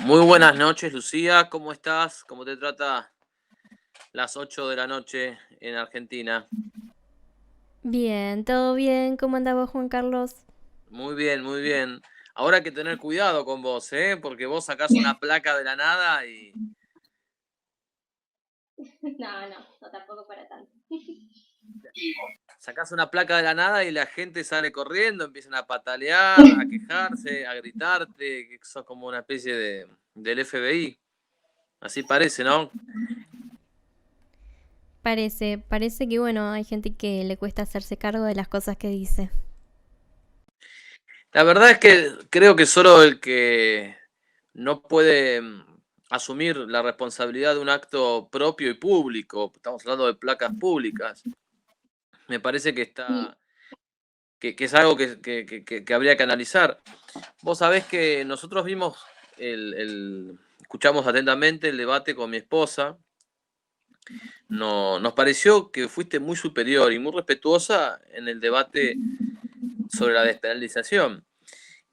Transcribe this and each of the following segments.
Muy buenas noches, Lucía. ¿Cómo estás? ¿Cómo te trata las 8 de la noche en Argentina? Bien, todo bien. ¿Cómo andás vos, Juan Carlos? Muy bien, muy bien. Ahora hay que tener cuidado con vos, ¿eh? Porque vos sacás una placa de la nada y No, no, no tampoco para tanto. sacás una placa de la nada y la gente sale corriendo, empiezan a patalear, a quejarse, a gritarte, que sos como una especie del FBI. Así parece, ¿no? Parece que bueno, hay gente que le cuesta hacerse cargo de las cosas que dice. La verdad es que creo que solo el que no puede asumir la responsabilidad de un acto propio y público, estamos hablando de placas públicas, me parece que Y está, que es algo que habría que analizar. Vos sabés que nosotros vimos, escuchamos atentamente el debate con mi esposa, no, nos pareció que fuiste muy superior y muy respetuosa en el debate sobre la despenalización.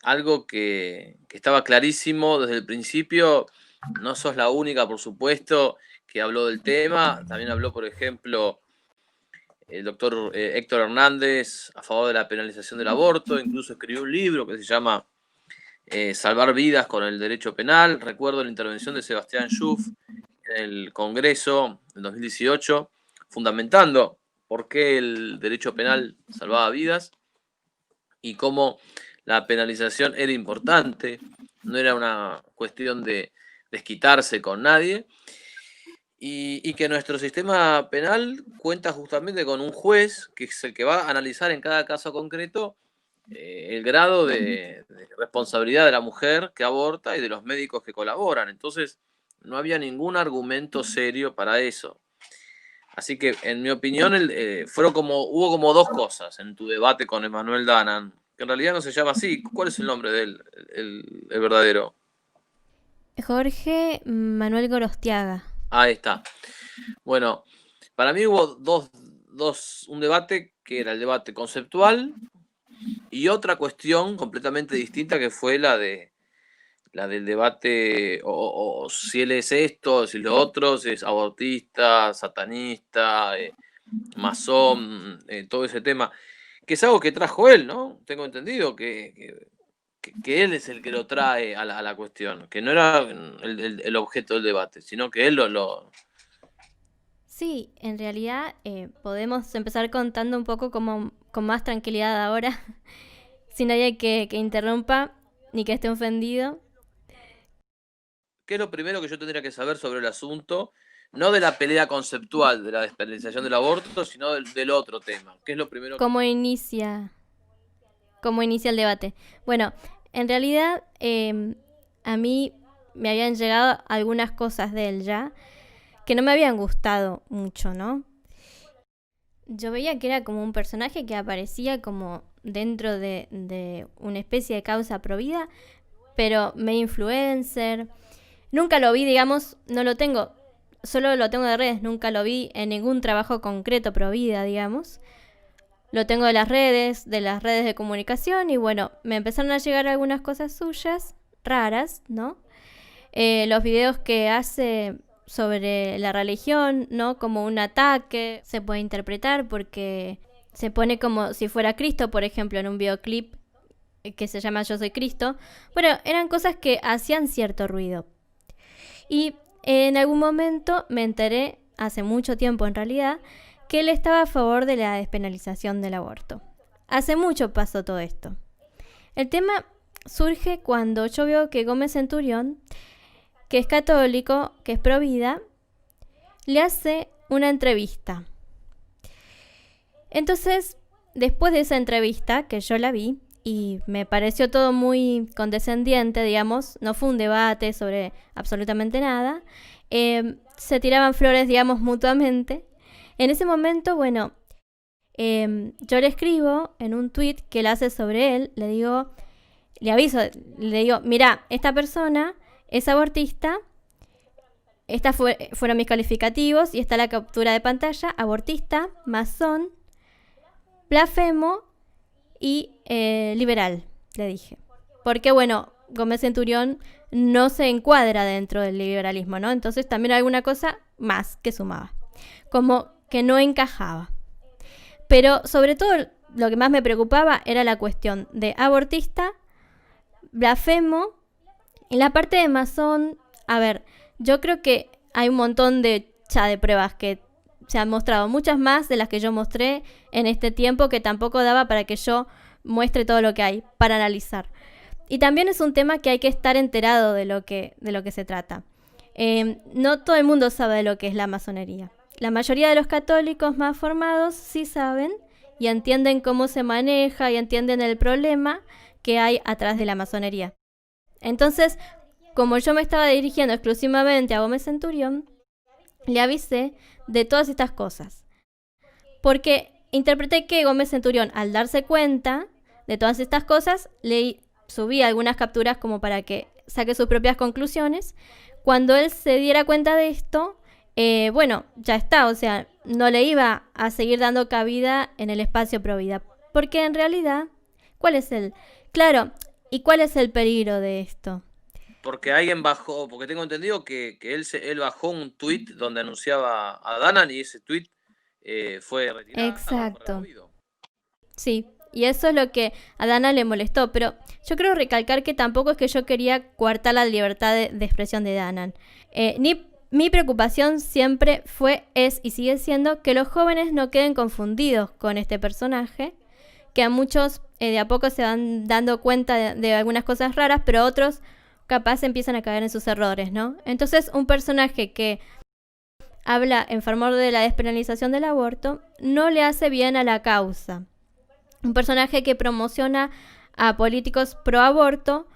Algo que estaba clarísimo desde el principio. No sos la única, por supuesto, que habló del tema. También habló, por ejemplo, el doctor Héctor Hernández a favor de la penalización del aborto. Incluso escribió un libro que se llama Salvar vidas con el derecho penal. Recuerdo la intervención de Sebastián Schuff en el Congreso en 2018, fundamentando por qué el derecho penal salvaba vidas y cómo la penalización era importante, no era una cuestión de desquitarse con nadie, y que nuestro sistema penal cuenta justamente con un juez que es el que va a analizar en cada caso concreto el grado de responsabilidad de la mujer que aborta y de los médicos que colaboran. Entonces, no había ningún argumento serio para eso. Así que, en mi opinión, hubo como dos cosas en tu debate con Emanuel Danan, que en realidad no se llama así. ¿Cuál es el nombre de él, el verdadero? Jorge Manuel Gorostiaga. Ahí está. Bueno, para mí hubo un debate que era el debate conceptual y otra cuestión completamente distinta que fue la del debate o si él es esto, si lo otro, si es abortista, satanista, masón, todo ese tema, que es algo que trajo él, ¿no? Tengo entendido que él es el que lo trae a la cuestión, que no era el objeto del debate, sino que él lo... Sí, en realidad podemos empezar contando un poco como, con más tranquilidad ahora, sin nadie que interrumpa ni que esté ofendido. ¿Qué es lo primero que yo tendría que saber sobre el asunto? No de la pelea conceptual de la despenalización del aborto, sino del otro tema. ¿Qué es lo primero que... ¿Cómo inicia, cómo inicia el debate? Bueno, en realidad a mí me habían llegado algunas cosas de él ya, que no me habían gustado mucho, ¿no? Yo veía que era como un personaje que aparecía como dentro de una especie de causa provida, pero medio influencer. Nunca lo vi, digamos, no lo tengo, solo lo tengo de redes, nunca lo vi en ningún trabajo concreto provida, digamos. Lo tengo de las redes de comunicación y bueno, me empezaron a llegar algunas cosas suyas, raras, ¿no? Los videos que hace sobre la religión, ¿no? Como un ataque, se puede interpretar porque se pone como si fuera Cristo, por ejemplo, en un videoclip que se llama Yo soy Cristo. Bueno, eran cosas que hacían cierto ruido. Y en algún momento me enteré, hace mucho tiempo en realidad, que él estaba a favor de la despenalización del aborto. Hace mucho pasó todo esto. El tema surge cuando yo veo que Gómez Centurión, que es católico, que es pro vida, le hace una entrevista. Entonces, después de esa entrevista, que yo la vi, y me pareció todo muy condescendiente, digamos, no fue un debate sobre absolutamente nada, se tiraban flores, digamos, mutuamente. En ese momento, bueno, yo le escribo en un tweet que él hace sobre él, le digo, le aviso, le digo, mira, esta persona es abortista, fueron mis calificativos y está la captura de pantalla, abortista, masón, blasfemo y liberal, le dije. Porque bueno, Gómez Centurión no se encuadra dentro del liberalismo, ¿no? Entonces también alguna cosa más que sumaba, como que no encajaba. Pero sobre todo lo que más me preocupaba era la cuestión de abortista, blasfemo, y la parte de masón. A ver, yo creo que hay un montón de pruebas que se han mostrado, muchas más de las que yo mostré en este tiempo, que tampoco daba para que yo muestre todo lo que hay para analizar. Y también es un tema que hay que estar enterado de lo que se trata. No todo el mundo sabe de lo que es la masonería. La mayoría de los católicos más formados sí saben y entienden cómo se maneja y entienden el problema que hay atrás de la masonería. Entonces, como yo me estaba dirigiendo exclusivamente a Gómez Centurión, le avisé de todas estas cosas. Porque interpreté que Gómez Centurión, al darse cuenta de todas estas cosas, le subí algunas capturas como para que saque sus propias conclusiones. Cuando él se diera cuenta de esto, bueno, ya está, o sea, no le iba a seguir dando cabida en el espacio Provida. Porque en realidad, ¿cuál es el peligro de esto? Porque alguien bajó, porque tengo entendido que él bajó un tuit donde anunciaba a Danan y ese tuit fue retirado. Exacto. Sí, y eso es lo que a Dana le molestó, pero yo creo recalcar que tampoco es que yo quería coartar la libertad de expresión de Danan. Mi preocupación siempre es y sigue siendo que los jóvenes no queden confundidos con este personaje, que a muchos de a poco se van dando cuenta de algunas cosas raras, pero otros capaz empiezan a caer en sus errores, ¿no? Entonces, un personaje que habla en favor de la despenalización del aborto no le hace bien a la causa. Un personaje que promociona a políticos pro aborto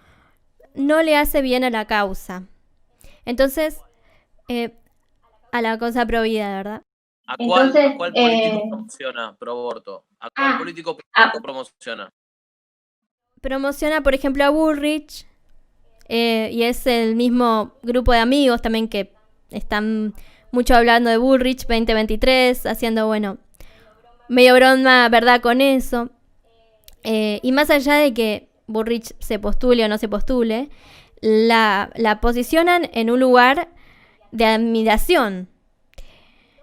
no le hace bien a la causa. Entonces, a la causa pro vida, ¿verdad? ¿A cuál político promociona pro aborto? ¿A cuál político promociona? Promociona, por ejemplo, a Bullrich, y es el mismo grupo de amigos también que están mucho hablando de Bullrich 2023, haciendo, bueno, medio broma, ¿verdad?, con eso. Y más allá de que Bullrich se postule o no se postule, la posicionan en un lugar de admiración.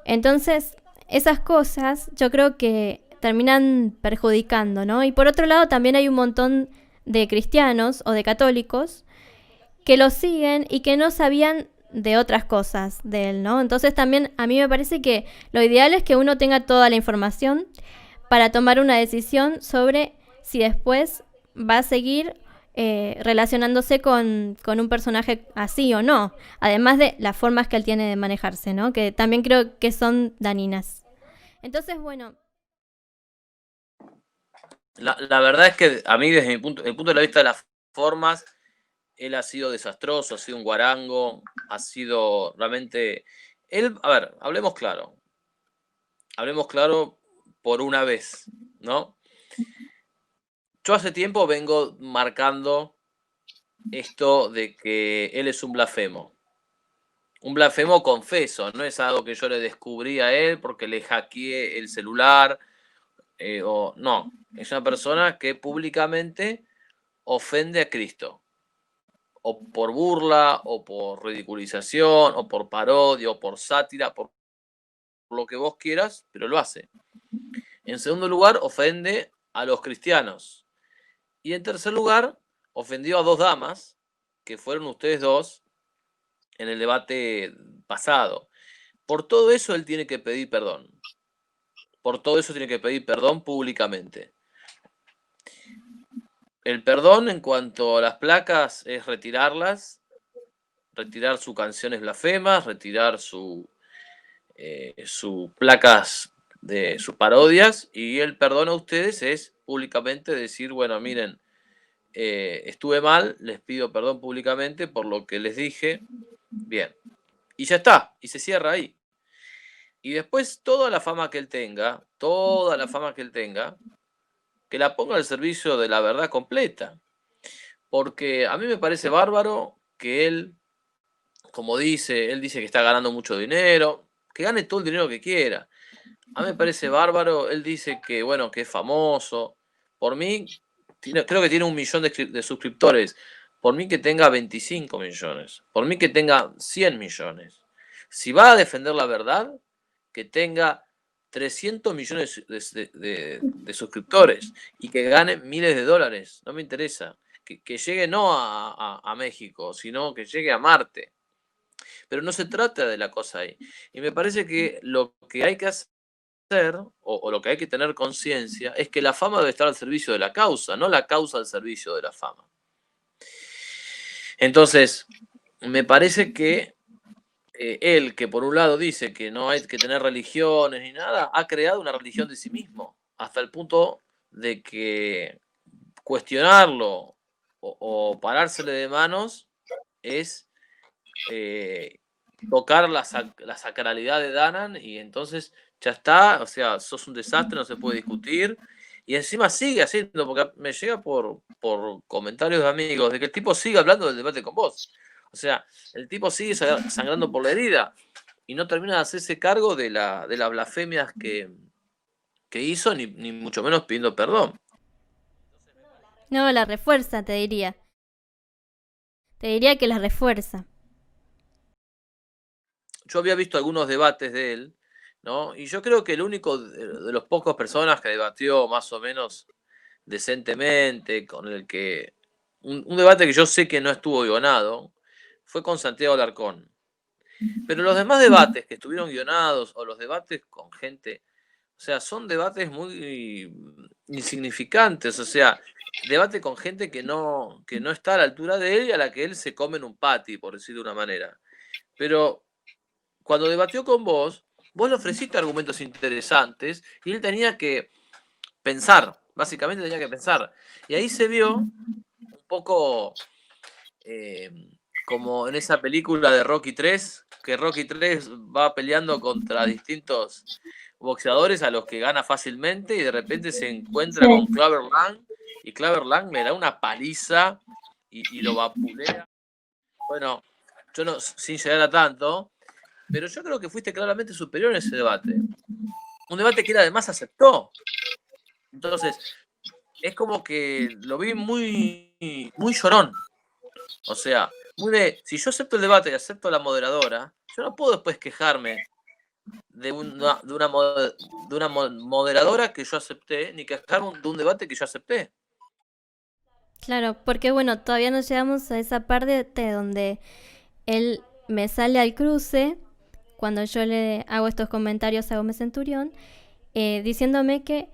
Entonces, esas cosas yo creo que terminan perjudicando, ¿no? Y por otro lado, también hay un montón de cristianos o de católicos que lo siguen y que no sabían de otras cosas de él, ¿no? Entonces también a mí me parece que lo ideal es que uno tenga toda la información para tomar una decisión sobre si después va a seguir relacionándose con un personaje así o no, además de las formas que él tiene de manejarse, ¿no? Que también creo que son dañinas. Entonces, bueno. La verdad es que a mí, desde el punto de vista de las formas, él ha sido desastroso, ha sido un guarango, ha sido realmente... A ver, hablemos claro por una vez, ¿no? Yo hace tiempo vengo marcando esto de que él es un blasfemo. Un blasfemo confeso, no es algo que yo le descubrí a él porque le hackeé el celular, no, es una persona que públicamente ofende a Cristo. O por burla, o por ridiculización, o por parodia, o por sátira, por lo que vos quieras, pero lo hace. En segundo lugar, ofende a los cristianos. Y en tercer lugar, ofendió a dos damas, que fueron ustedes dos, en el debate pasado. Por todo eso él tiene que pedir perdón. Por todo eso tiene que pedir perdón públicamente. El perdón en cuanto a las placas es retirarlas, retirar sus canciones blasfemas, retirar sus placas de sus parodias, y el perdón a ustedes es públicamente decir, bueno, miren, estuve mal, les pido perdón públicamente por lo que les dije, bien, y ya está, y se cierra ahí. Y después toda la fama que él tenga, que la ponga al servicio de la verdad completa. Porque a mí me parece bárbaro que él, como dice, él dice que está ganando mucho dinero, que gane todo el dinero que quiera. A mí me parece bárbaro, él dice que, bueno, que es famoso. Por mí, creo que tiene 1 millón de suscriptores. por mí que tenga 25 millones, por mí que tenga 100 millones. Si va a defender la verdad, que tenga 300 millones de suscriptores y que gane miles de dólares, no me interesa. Que llegue no a México, sino que llegue a Marte. Pero no se trata de la cosa ahí. Y me parece que lo que hay que hacer, o lo que hay que tener conciencia, es que la fama debe estar al servicio de la causa, no la causa al servicio de la fama. Entonces, me parece que él, que por un lado dice que no hay que tener religiones ni nada, ha creado una religión de sí mismo, hasta el punto de que cuestionarlo o parársele de manos es tocar la sacralidad de Danan, y entonces ya está, o sea, sos un desastre, no se puede discutir. Y encima sigue haciendo, porque me llega por comentarios de amigos, de que el tipo sigue hablando del debate con vos. O sea, el tipo sigue sangrando por la herida y no termina de hacerse cargo de las blasfemias que hizo, ni mucho menos pidiendo perdón. No, la refuerza, te diría. Te diría que la refuerza. Yo había visto algunos debates de él, ¿no? Y yo creo que el único de los pocos personas que debatió más o menos decentemente, con el que un debate que yo sé que no estuvo guionado, fue con Santiago Alarcón. Pero los demás debates que estuvieron guionados, o los debates con gente, o sea, son debates muy insignificantes, o sea, debate con gente que no está a la altura de él y a la que él se come en un patty, por decirlo de una manera. Pero cuando debatió con vos le ofreciste argumentos interesantes y él tenía que pensar, básicamente tenía que pensar. Y ahí se vio un poco como en esa película de Rocky 3, que Rocky 3 va peleando contra distintos boxeadores a los que gana fácilmente y de repente se encuentra con Clubber Lang y Clubber Lang le da una paliza y lo vapulea. Bueno, yo no, sin llegar a tanto, pero yo creo que fuiste claramente superior en ese debate. Un debate que él además aceptó. Entonces, es como que lo vi muy llorón. O sea, muy de, si yo acepto el debate y acepto a la moderadora, yo no puedo después quejarme de una moderadora que yo acepté, ni quejarme de un debate que yo acepté. Claro, porque bueno, todavía no llegamos a esa parte donde él me sale al cruce cuando yo le hago estos comentarios a Gómez Centurión, diciéndome que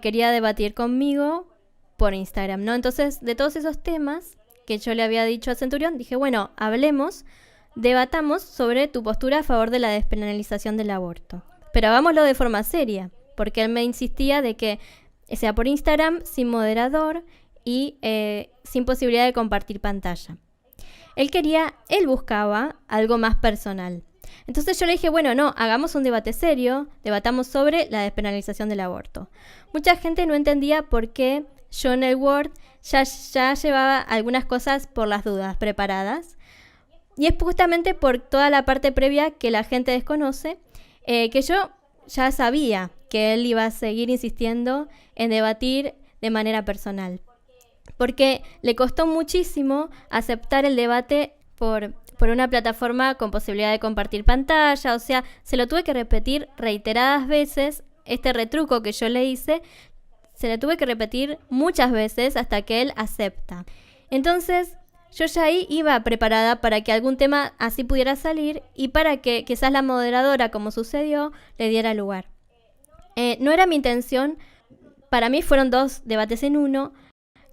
quería debatir conmigo por Instagram, ¿no? Entonces, de todos esos temas que yo le había dicho a Centurión, dije, bueno, hablemos, debatamos sobre tu postura a favor de la despenalización del aborto. Pero hagámoslo de forma seria, porque él me insistía de que sea por Instagram, sin moderador y sin posibilidad de compartir pantalla. Él buscaba algo más personal. Entonces yo le dije, bueno, no, hagamos un debate serio, debatamos sobre la despenalización del aborto. Mucha gente no entendía por qué yo en el Word ya llevaba algunas cosas por las dudas preparadas. Y es justamente por toda la parte previa que la gente desconoce, que yo ya sabía que él iba a seguir insistiendo en debatir de manera personal. Porque le costó muchísimo aceptar el debate por una plataforma con posibilidad de compartir pantalla. O sea, se lo tuve que repetir reiteradas veces. Este retruco que yo le hice, se lo tuve que repetir muchas veces hasta que él acepta. Entonces, yo ya ahí iba preparada para que algún tema así pudiera salir y para que quizás la moderadora, como sucedió, le diera lugar. No era mi intención. Para mí fueron 2 debates en uno,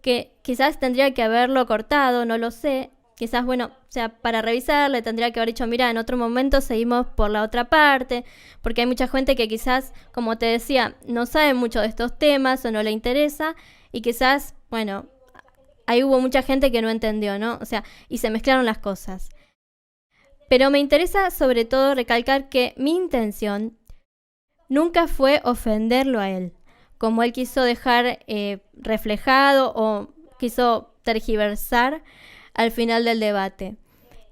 que quizás tendría que haberlo cortado, no lo sé. Quizás, bueno, o sea, para revisar le tendría que haber dicho, mira, en otro momento seguimos por la otra parte, porque hay mucha gente que quizás, como te decía, no sabe mucho de estos temas o no le interesa, y quizás, bueno, ahí hubo mucha gente que no entendió, ¿no? O sea, y se mezclaron las cosas. Pero me interesa sobre todo recalcar que mi intención nunca fue ofenderlo a él, como él quiso dejar reflejado o quiso tergiversar al final del debate,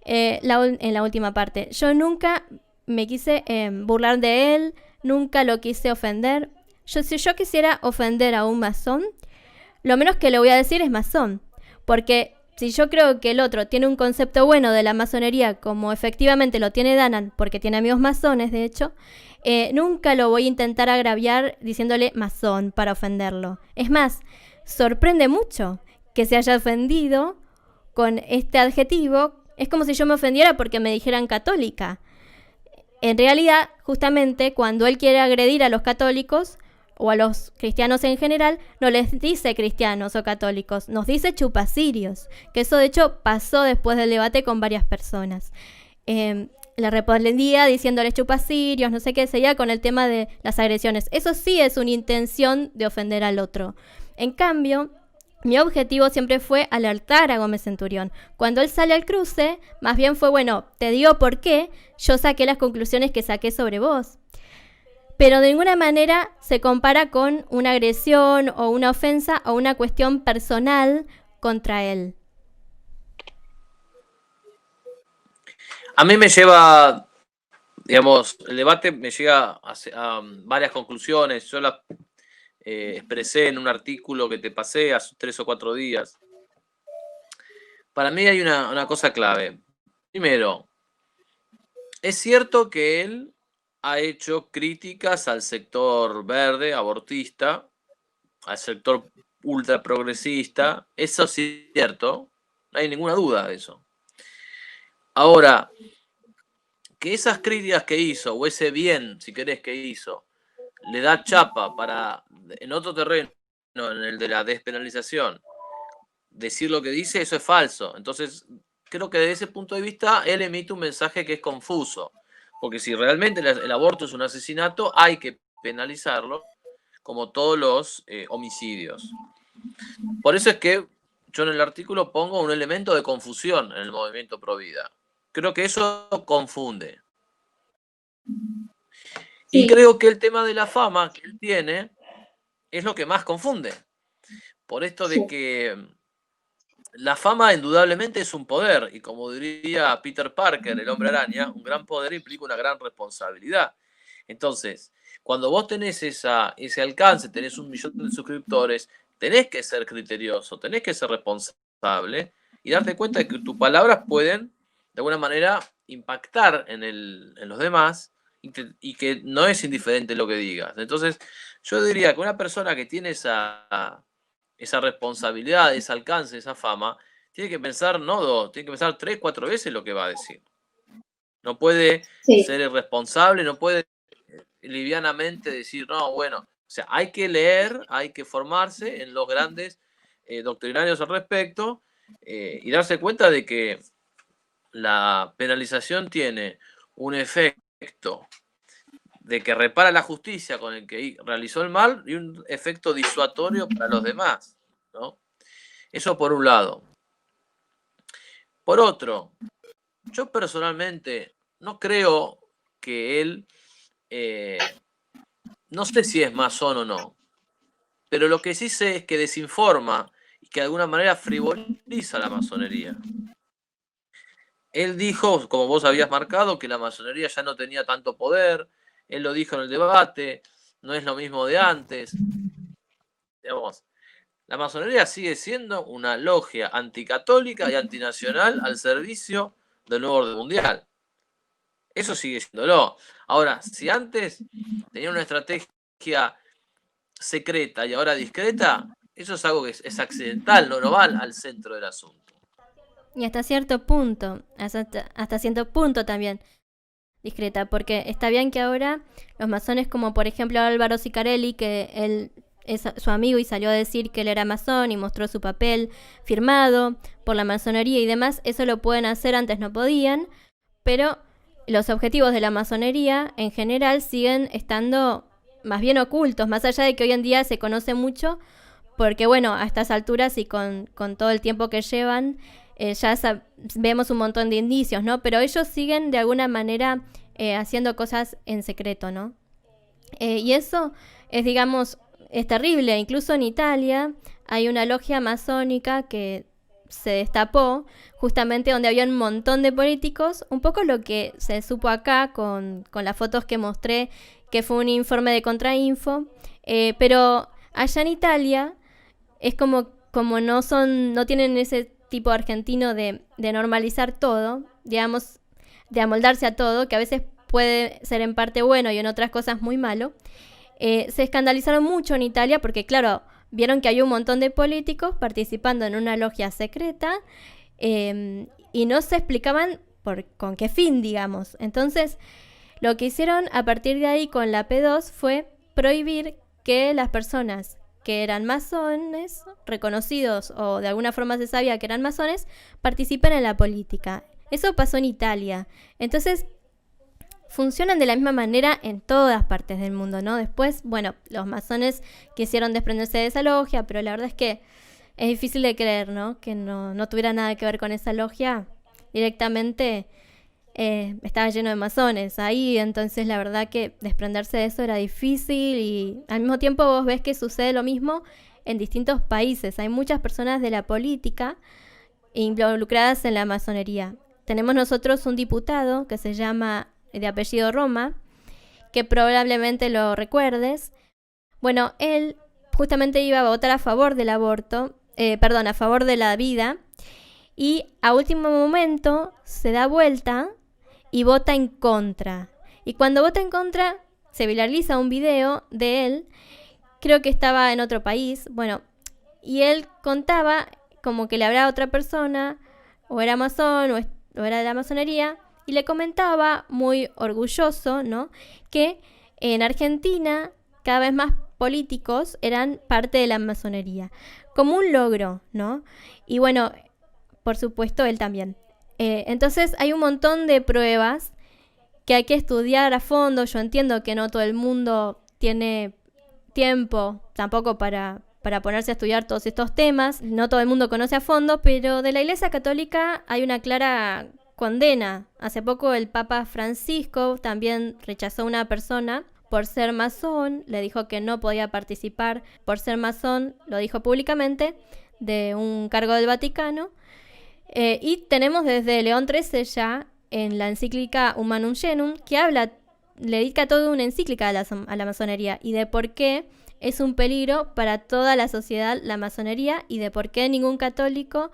en la última parte. Yo nunca me quise burlar de él, nunca lo quise ofender. Si yo quisiera ofender a un masón, lo menos que le voy a decir es masón, Porque si yo creo que el otro tiene un concepto bueno de la masonería, como efectivamente lo tiene Danan, porque tiene amigos masones, de hecho, nunca lo voy a intentar agraviar diciéndole masón para ofenderlo. Es más, sorprende mucho que se haya ofendido con este adjetivo. Es como si yo me ofendiera porque me dijeran católica. En realidad, justamente, cuando él quiere agredir a los católicos o a los cristianos en general, no les dice cristianos o católicos, nos dice chupacirios, que eso de hecho pasó después del debate con varias personas. Le respondía diciéndoles chupacirios, no sé qué, seguía con el tema de las agresiones. Eso sí es una intención de ofender al otro. En cambio, mi objetivo siempre fue alertar a Gómez Centurión. Cuando él sale al cruce, más bien fue, bueno, te digo por qué, yo saqué las conclusiones que saqué sobre vos. Pero de ninguna manera se compara con una agresión o una ofensa o una cuestión personal contra él. A mí me lleva, digamos, el debate me llega a varias conclusiones. Yo las expresé en un artículo que te pasé hace 3 o 4 días. Para mí hay una cosa clave. Primero, es cierto que él ha hecho críticas al sector verde, abortista, al sector ultraprogresista. Eso sí es cierto, no hay ninguna duda de eso. Ahora, que esas críticas que hizo, o ese bien, si querés, que hizo, le da chapa para, en otro terreno, en el de la despenalización, decir lo que dice, eso es falso. Entonces, creo que desde ese punto de vista, él emite un mensaje que es confuso. Porque si realmente el aborto es un asesinato, hay que penalizarlo, como todos los homicidios. Por eso es que yo en el artículo pongo un elemento de confusión en el movimiento pro vida. Creo que eso confunde. Sí. Y creo que el tema de la fama que él tiene es lo que más confunde. Por esto de que la fama indudablemente es un poder, y como diría Peter Parker, el hombre araña, un gran poder implica una gran responsabilidad. Entonces, cuando vos tenés ese alcance, tenés 1 millón de suscriptores, tenés que ser criterioso, tenés que ser responsable y darte cuenta de que tus palabras pueden, de alguna manera, impactar en los demás y que no es indiferente lo que digas. Entonces, yo diría que una persona que tiene esa responsabilidad, ese alcance, esa fama, tiene que pensar tiene que pensar 3, 4 veces lo que va a decir. No puede ser irresponsable, no puede livianamente decir, no, bueno, o sea, hay que leer, hay que formarse en los grandes doctrinarios al respecto y darse cuenta de que la penalización tiene un efecto de que repara la justicia con el que realizó el mal y un efecto disuasorio para los demás, ¿no? Eso por un lado. Por otro, yo personalmente no creo que él, no sé si es masón o no, pero lo que sí sé es que desinforma y que de alguna manera frivoliza la masonería. Él dijo, como vos habías marcado, que la masonería ya no tenía tanto poder. Él lo dijo en el debate, no es lo mismo de antes. Digamos, la masonería sigue siendo una logia anticatólica y antinacional al servicio del nuevo orden mundial. Eso sigue siéndolo. Ahora, si antes tenía una estrategia secreta y ahora discreta, eso es algo que es accidental, no va al centro del asunto. Y hasta cierto punto también discreta, porque está bien que ahora los masones, como por ejemplo Álvaro Sicarelli, que él es su amigo y salió a decir que él era masón y mostró su papel firmado por la masonería y demás, eso lo pueden hacer, antes no podían, pero los objetivos de la masonería en general siguen estando más bien ocultos, más allá de que hoy en día se conoce mucho, porque bueno, a estas alturas y con todo el tiempo que llevan, ya vemos un montón de indicios, ¿no? Pero ellos siguen de alguna manera haciendo cosas en secreto, ¿no? Y eso es, digamos, es terrible. Incluso en Italia hay una logia masónica que se destapó justamente donde había un montón de políticos, un poco lo que se supo acá con las fotos que mostré, que fue un informe de Contrainfo, pero allá en Italia es como como no tienen ese tipo argentino de normalizar todo, digamos, de amoldarse a todo, que a veces puede ser en parte bueno y en otras cosas muy malo, se escandalizaron mucho en Italia porque, claro, vieron que hay un montón de políticos participando en una logia secreta y no se explicaban con qué fin, digamos. Entonces, lo que hicieron a partir de ahí con la P2 fue prohibir que las personas que eran masones, reconocidos o de alguna forma se sabía que eran masones, participen en la política. Eso pasó en Italia. Entonces, funcionan de la misma manera en todas partes del mundo, ¿no? Después, bueno, los masones quisieron desprenderse de esa logia, pero la verdad es que es difícil de creer, ¿no? Que no tuviera nada que ver con esa logia. Directamente estaba lleno de masones ahí, entonces la verdad que desprenderse de eso era difícil y al mismo tiempo vos ves que sucede lo mismo en distintos países. Hay muchas personas de la política involucradas en la masonería. Tenemos nosotros un diputado que se llama, de apellido Roma, que probablemente lo recuerdes. Bueno, él justamente iba a votar a favor del aborto, a favor de la vida, y a último momento se da vuelta y vota en contra. Y cuando vota en contra, se viraliza un video de él, creo que estaba en otro país, bueno, y él contaba como que le hablaba a otra persona, o era masón, o era de la masonería, y le comentaba, muy orgulloso, ¿no?, que en Argentina cada vez más políticos eran parte de la masonería, como un logro, ¿no? Y bueno, por supuesto, él también. Entonces hay un montón de pruebas que hay que estudiar a fondo. Yo entiendo que no todo el mundo tiene tiempo tampoco para ponerse a estudiar todos estos temas. No todo el mundo conoce a fondo, pero de la Iglesia Católica hay una clara condena. Hace poco el Papa Francisco también rechazó a una persona por ser masón, le dijo que no podía participar por ser masón, lo dijo públicamente, de un cargo del Vaticano. Y tenemos desde León XIII ya en la encíclica Humanum Genum, que le dedica toda una encíclica a la masonería y de por qué es un peligro para toda la sociedad la masonería y de por qué ningún católico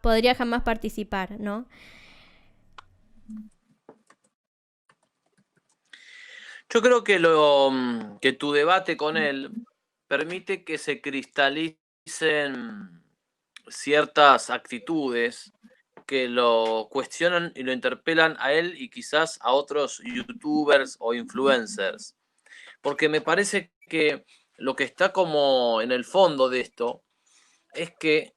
podría jamás participar, ¿no? Yo creo que que tu debate con él permite que se cristalicen ciertas actitudes que lo cuestionan y lo interpelan a él y quizás a otros youtubers o influencers. Porque me parece que lo que está como en el fondo de esto es que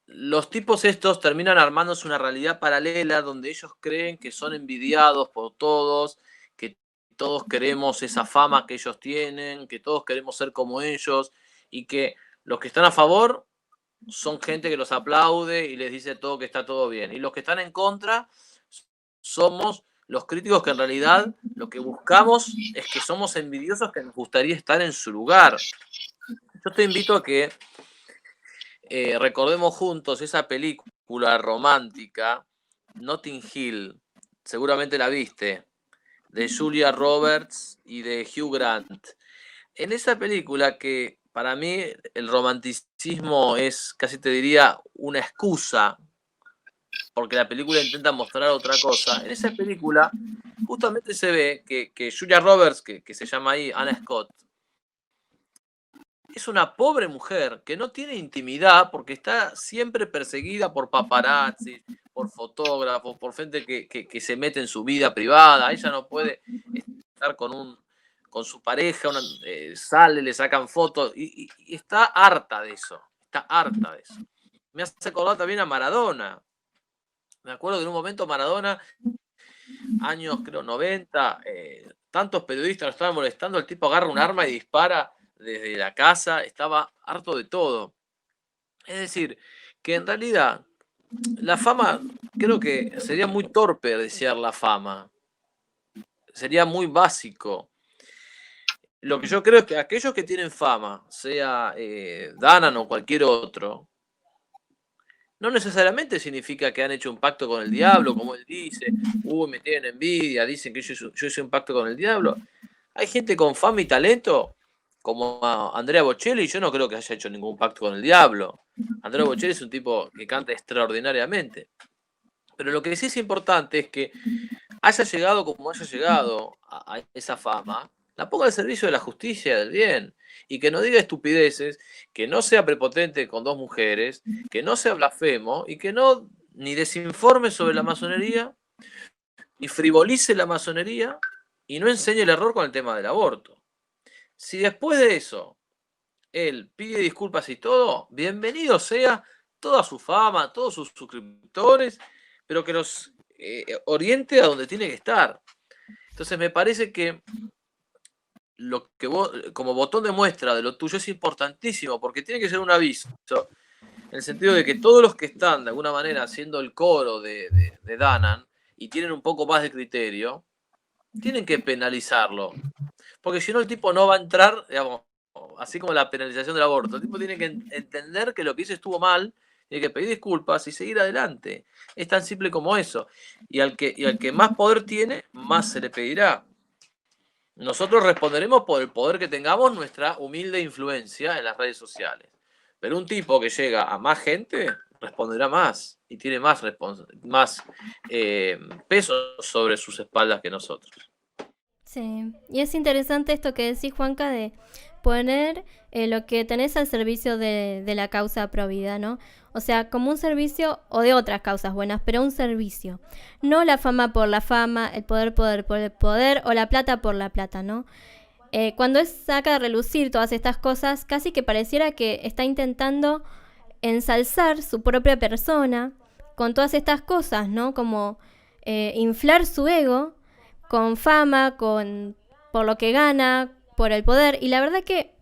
los tipos estos terminan armándose una realidad paralela donde ellos creen que son envidiados por todos, que todos queremos esa fama que ellos tienen, que todos queremos ser como ellos y que los que están a favor son gente que los aplaude y les dice todo que está todo bien. Y los que están en contra somos los críticos que en realidad lo que buscamos es que somos envidiosos que nos gustaría estar en su lugar. Yo te invito a que recordemos juntos esa película romántica, Notting Hill, seguramente la viste, de Julia Roberts y de Hugh Grant. En esa película, que para mí el romanticismo es, casi te diría, una excusa, porque la película intenta mostrar otra cosa, en esa película justamente se ve que Julia Roberts, que se llama ahí Anna Scott, es una pobre mujer que no tiene intimidad porque está siempre perseguida por paparazzi, por fotógrafos, por gente que se mete en su vida privada. Ella no puede estar con su pareja, sale, le sacan fotos y está harta de eso. Está harta de eso. Me hace acordar también a Maradona. Me acuerdo que en un momento Maradona, años creo 90, tantos periodistas lo estaban molestando, el tipo agarra un arma y dispara desde la casa, estaba harto de todo. Es decir, que en realidad la fama, creo que sería muy torpe desear la fama. Sería muy básico. Lo que yo creo es que aquellos que tienen fama, sea Danan o cualquier otro, no necesariamente significa que han hecho un pacto con el diablo, como él dice, me tienen envidia, dicen que yo hice un pacto con el diablo. Hay gente con fama y talento como a Andrea Bocelli, yo no creo que haya hecho ningún pacto con el diablo. Andrea Bocelli es un tipo que canta extraordinariamente. Pero lo que sí es importante es que haya llegado como haya llegado a esa fama, la ponga al servicio de la justicia y del bien. Y que no diga estupideces, que no sea prepotente con dos mujeres, que no sea blasfemo y que no ni desinforme sobre la masonería, ni frivolice la masonería y no enseñe el error con el tema del aborto. Si después de eso él pide disculpas y todo, bienvenido sea toda su fama, todos sus suscriptores, pero que los oriente a donde tiene que estar. Entonces me parece que lo que vos, como botón de muestra de lo tuyo, es importantísimo, porque tiene que ser un aviso, en el sentido de que todos los que están de alguna manera haciendo el coro de Danan y tienen un poco más de criterio, tienen que penalizarlo. Porque si no, el tipo no va a entrar, digamos, así como la penalización del aborto. El tipo tiene que entender que lo que hizo estuvo mal, tiene que pedir disculpas y seguir adelante. Es tan simple como eso. Y al que más poder tiene, más se le pedirá. Nosotros responderemos por el poder que tengamos, nuestra humilde influencia en las redes sociales. Pero un tipo que llega a más gente responderá más y tiene más peso sobre sus espaldas que nosotros. Sí, y es interesante esto que decís, Juanca, de poner lo que tenés al servicio de la causa pro vida, ¿no? O sea, como un servicio o de otras causas buenas, pero un servicio. No la fama por la fama, el poder por el poder o la plata por la plata, ¿no? Cuando saca de relucir todas estas cosas, casi que pareciera que está intentando ensalzar su propia persona con todas estas cosas, ¿no? Como inflar su ego con fama, por lo que gana, por el poder. Y la verdad que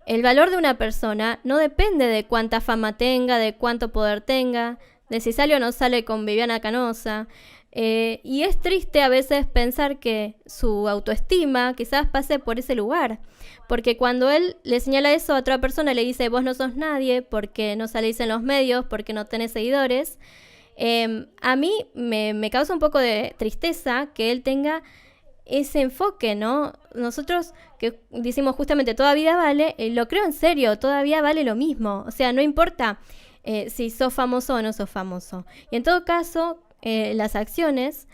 el valor de una persona no depende de cuánta fama tenga, de cuánto poder tenga, de si sale o no sale con Viviana Canosa. Y es triste a veces pensar que su autoestima quizás pase por ese lugar. Porque cuando él le señala eso a otra persona, le dice, vos no sos nadie porque no salís en los medios, porque no tenés seguidores. A mí me causa un poco de tristeza que él tenga ese enfoque, ¿no? Nosotros que decimos justamente toda vida vale, lo creo en serio, todavía vale lo mismo. O sea, no importa si sos famoso o no sos famoso. Y en todo caso, las acciones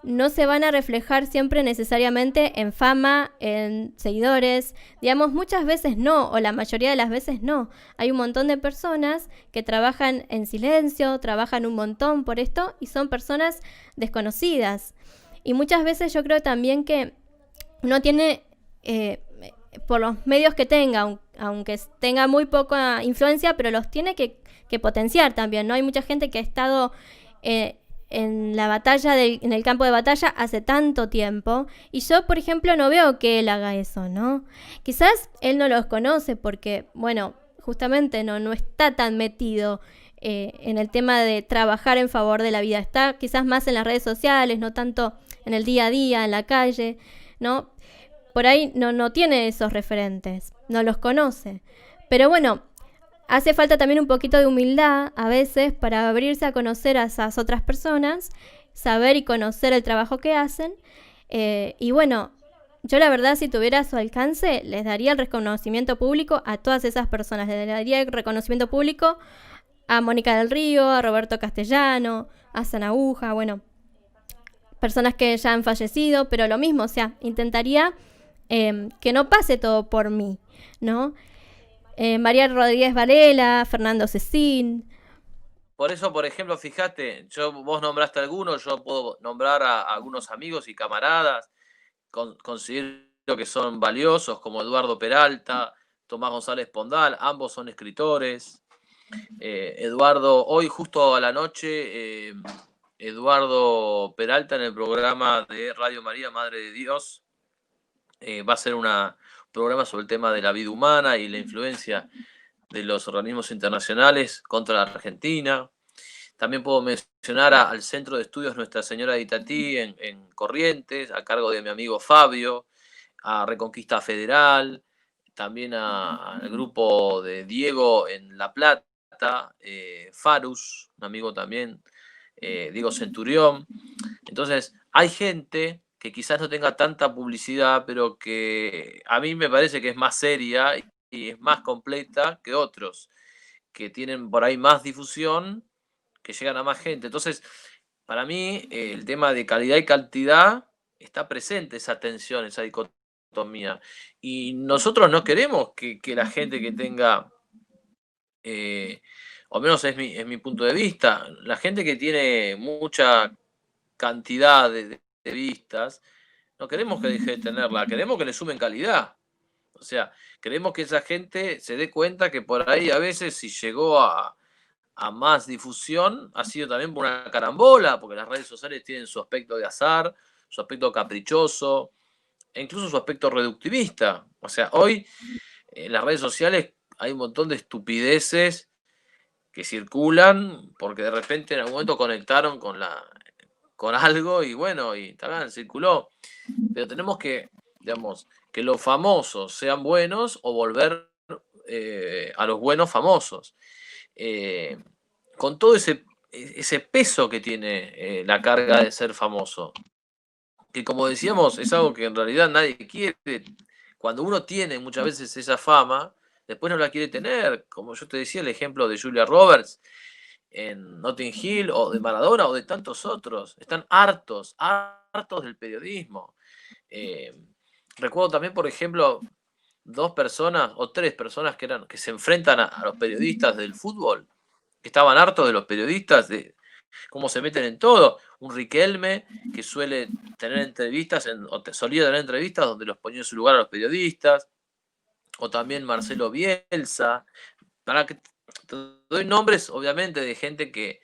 no se van a reflejar siempre necesariamente en fama, en seguidores. Digamos, muchas veces no, o la mayoría de las veces no. Hay un montón de personas que trabajan en silencio, trabajan un montón por esto y son personas desconocidas. Y muchas veces yo creo también que uno tiene, por los medios que tenga, aunque tenga muy poca influencia, pero los tiene que potenciar también, ¿no? Hay mucha gente que ha estado en la batalla, en el campo de batalla hace tanto tiempo, y yo, por ejemplo, no veo que él haga eso, ¿no? Quizás él no los conoce porque, bueno, justamente no está tan metido en el tema de trabajar en favor de la vida. Está quizás más en las redes sociales, no tanto en el día a día, en la calle, ¿no? Por ahí no tiene esos referentes, no los conoce. Pero bueno, hace falta también un poquito de humildad a veces para abrirse a conocer a esas otras personas, saber y conocer el trabajo que hacen. Y bueno, yo la verdad, si tuviera a su alcance, les daría el reconocimiento público a todas esas personas. Les daría el reconocimiento público a Mónica del Río, a Roberto Castellano, a Sanaúja, bueno, personas que ya han fallecido, pero lo mismo, o sea, intentaría que no pase todo por mí, ¿no? María Rodríguez Varela, Fernando Cecín. Por eso, por ejemplo, fíjate, vos nombraste a algunos, yo puedo nombrar a algunos amigos y camaradas, considero que son valiosos, como Eduardo Peralta, Tomás González Pondal, ambos son escritores. Eduardo, hoy justo a la noche, Eduardo Peralta en el programa de Radio María, Madre de Dios, va a ser un programa sobre el tema de la vida humana y la influencia de los organismos internacionales contra la Argentina. También puedo mencionar al Centro de Estudios Nuestra Señora de Itatí en Corrientes, a cargo de mi amigo Fabio, a Reconquista Federal, también al grupo de Diego en La Plata, Farus, un amigo también, Diego Centurión. Entonces, hay gente que quizás no tenga tanta publicidad, pero que a mí me parece que es más seria y es más completa que otros, que tienen por ahí más difusión, que llegan a más gente. Entonces, para mí, el tema de calidad y cantidad está presente, esa tensión, esa dicotomía. Y nosotros no queremos que la gente que tenga, o menos es mi punto de vista, la gente que tiene mucha cantidad de vistas, no queremos que deje de tenerla, queremos que le sumen calidad. O sea, queremos que esa gente se dé cuenta que por ahí a veces si llegó a más difusión ha sido también por una carambola, porque las redes sociales tienen su aspecto de azar, su aspecto caprichoso, e incluso su aspecto reductivista. O sea, hoy en las redes sociales hay un montón de estupideces que circulan porque de repente en algún momento conectaron con algo y bueno, y también circuló. Pero tenemos que, digamos, que los famosos sean buenos o volver a los buenos famosos. Eh, con todo ese peso que tiene la carga de ser famoso, que como decíamos, es algo que en realidad nadie quiere. Cuando uno tiene muchas veces esa fama, después no la quiere tener. Como yo te decía, el ejemplo de Julia Roberts en Notting Hill, o de Maradona, o de tantos otros. Están hartos, hartos del periodismo. Eh, Recuerdo también, por ejemplo, dos personas o tres personas que se enfrentan a los periodistas del fútbol, que estaban hartos de los periodistas, de cómo se meten en todo. Un Riquelme que suele tener entrevistas, solía tener entrevistas donde los ponía en su lugar a los periodistas, o también Marcelo Bielsa. Para que te doy nombres, obviamente, de gente que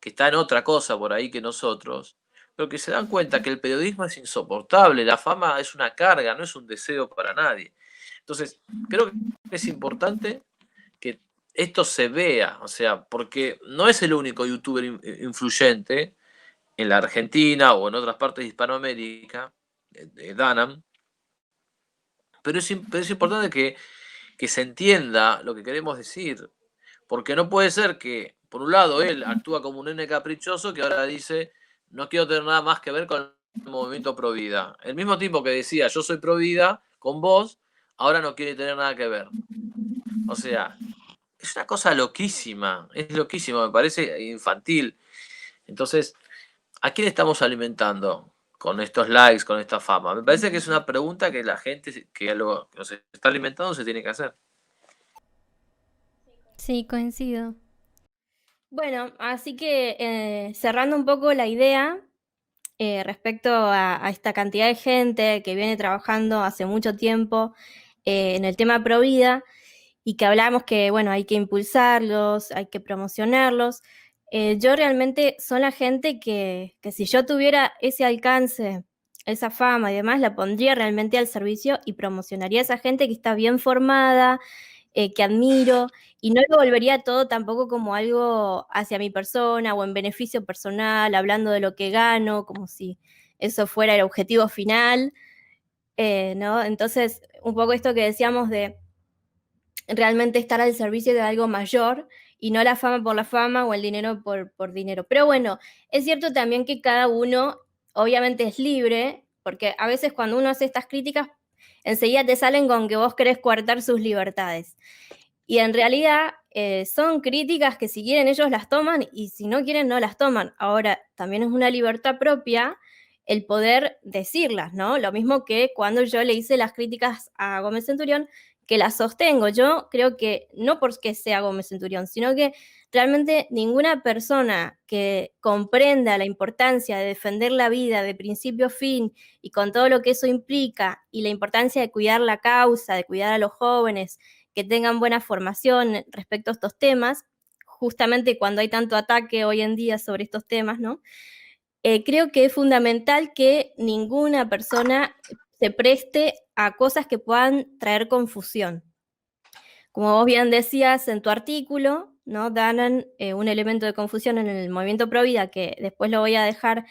está en otra cosa por ahí que nosotros, pero que se dan cuenta que el periodismo es insoportable, la fama es una carga, no es un deseo para nadie. Entonces, creo que es importante que esto se vea, o sea, porque no es el único youtuber influyente en la Argentina o en otras partes de Hispanoamérica, de Danam, pero es importante que se entienda lo que queremos decir, porque no puede ser que, por un lado, él actúa como un nene caprichoso que ahora dice, no quiero tener nada más que ver con el movimiento pro vida. El mismo tipo que decía, yo soy pro vida con vos, ahora no quiere tener nada que ver. O sea, es una cosa loquísima, es loquísima, me parece infantil. Entonces, ¿a quién estamos alimentando con estos likes, con esta fama? Me parece que es una pregunta que la gente que nos está alimentando se tiene que hacer. Sí, coincido. Bueno, así que cerrando un poco la idea respecto a esta cantidad de gente que viene trabajando hace mucho tiempo en el tema Provida y que hablamos que, bueno, hay que impulsarlos, hay que promocionarlos. Yo realmente son la gente que si yo tuviera ese alcance, esa fama y demás, la pondría realmente al servicio y promocionaría a esa gente que está bien formada, que admiro, y no lo volvería todo tampoco como algo hacia mi persona o en beneficio personal, hablando de lo que gano, como si eso fuera el objetivo final, ¿no? Entonces, un poco esto que decíamos de realmente estar al servicio de algo mayor y no la fama por la fama o el dinero por dinero. Pero bueno, es cierto también que cada uno obviamente es libre, porque a veces cuando uno hace estas críticas, enseguida te salen con que vos querés coartar sus libertades. Y en realidad son críticas que si quieren ellos las toman y si no quieren no las toman. Ahora, también es una libertad propia el poder decirlas, ¿no? Lo mismo que cuando yo le hice las críticas a Gómez Centurión, que las sostengo. Yo creo que no porque sea Gómez Centurión, sino que realmente ninguna persona que comprenda la importancia de defender la vida de principio a fin y con todo lo que eso implica y la importancia de cuidar la causa, de cuidar a los jóvenes, que tengan buena formación respecto a estos temas, justamente cuando hay tanto ataque hoy en día sobre estos temas, ¿no? Creo que es fundamental que ninguna persona se preste a cosas que puedan traer confusión. Como vos bien decías en tu artículo, ¿no? Dan un elemento de confusión en el movimiento Pro Vida, que después lo voy a dejar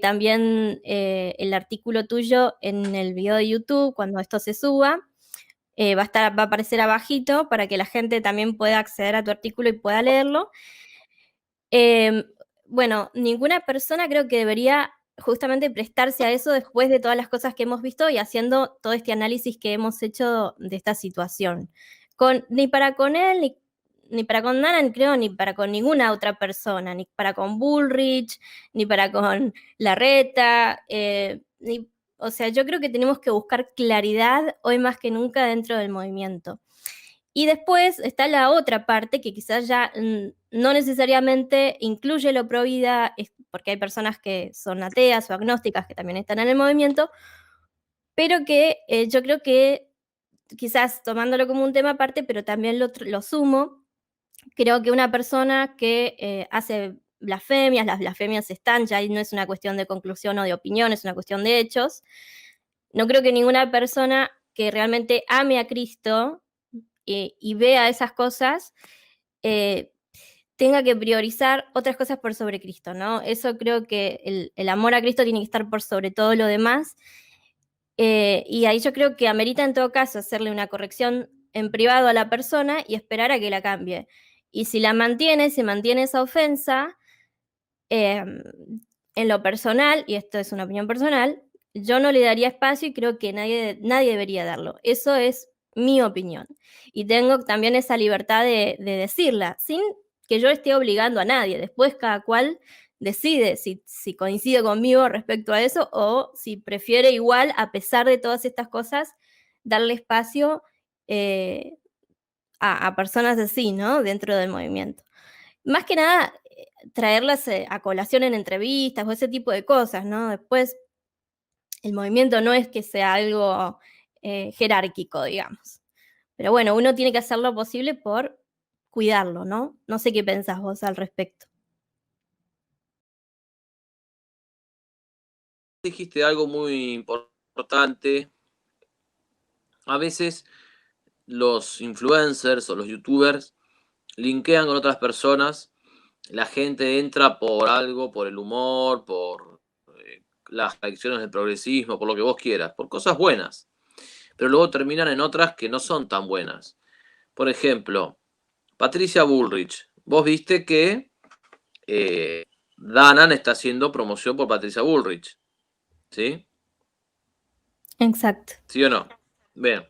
también el artículo tuyo en el video de YouTube cuando esto se suba. Va a aparecer abajito para que la gente también pueda acceder a tu artículo y pueda leerlo. Bueno, ninguna persona creo que debería justamente prestarse a eso después de todas las cosas que hemos visto y haciendo todo este análisis que hemos hecho de esta situación. Ni para con él, ni para con Dana, creo, ni para con ninguna otra persona, ni para con Bullrich, ni para con Larreta, o sea, yo creo que tenemos que buscar claridad hoy más que nunca dentro del movimiento. Y después está la otra parte que quizás ya no necesariamente incluye lo pro vida, porque hay personas que son ateas o agnósticas que también están en el movimiento, pero que yo creo que quizás tomándolo como un tema aparte, pero también lo sumo, creo que una persona que hace blasfemias, las blasfemias están, ya y no es una cuestión de conclusión o de opinión, es una cuestión de hechos. No creo que ninguna persona que realmente ame a Cristo y vea esas cosas, tenga que priorizar otras cosas por sobre Cristo, ¿no? Eso creo que el amor a Cristo tiene que estar por sobre todo lo demás. Y ahí yo creo que amerita en todo caso hacerle una corrección en privado a la persona y esperar a que la cambie. Y si la mantiene, si mantiene esa ofensa, en lo personal, y esto es una opinión personal, yo no le daría espacio y creo que nadie debería darlo. Eso es mi opinión. Y tengo también esa libertad de decirla, sin que yo esté obligando a nadie. Después cada cual decide si coincide conmigo respecto a eso o si prefiere igual, a pesar de todas estas cosas, darle espacio a personas así, ¿no? Dentro del movimiento. Más que nada, traerlas a colación en entrevistas o ese tipo de cosas, ¿no? Después, el movimiento no es que sea algo jerárquico, digamos. Pero bueno, uno tiene que hacer lo posible por cuidarlo, ¿no? No sé qué pensás vos al respecto. Dijiste algo muy importante. A veces los influencers o los youtubers linkean con otras personas. La gente entra por algo, por el humor, por las adicciones del progresismo, por lo que vos quieras, por cosas buenas. Pero luego terminan en otras que no son tan buenas. Por ejemplo, Patricia Bullrich. Vos viste que Danan está haciendo promoción por Patricia Bullrich. ¿Sí? Exacto. ¿Sí o no? Bien.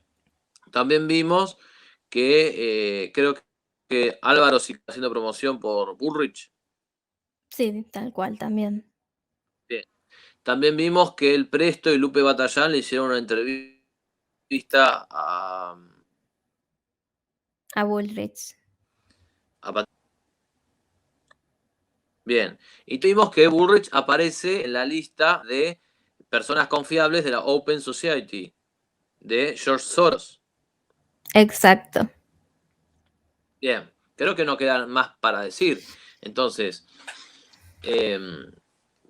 También vimos que creo que Álvaro sigue haciendo promoción por Bullrich. Sí, tal cual también. Bien. También vimos que el Presto y Lupe Batallán le hicieron una entrevista A Bullrich. a Bien. Y tuvimos que Bullrich aparece en la lista de personas confiables de la Open Society de George Soros. Exacto. Bien. Creo que no queda más para decir. Entonces,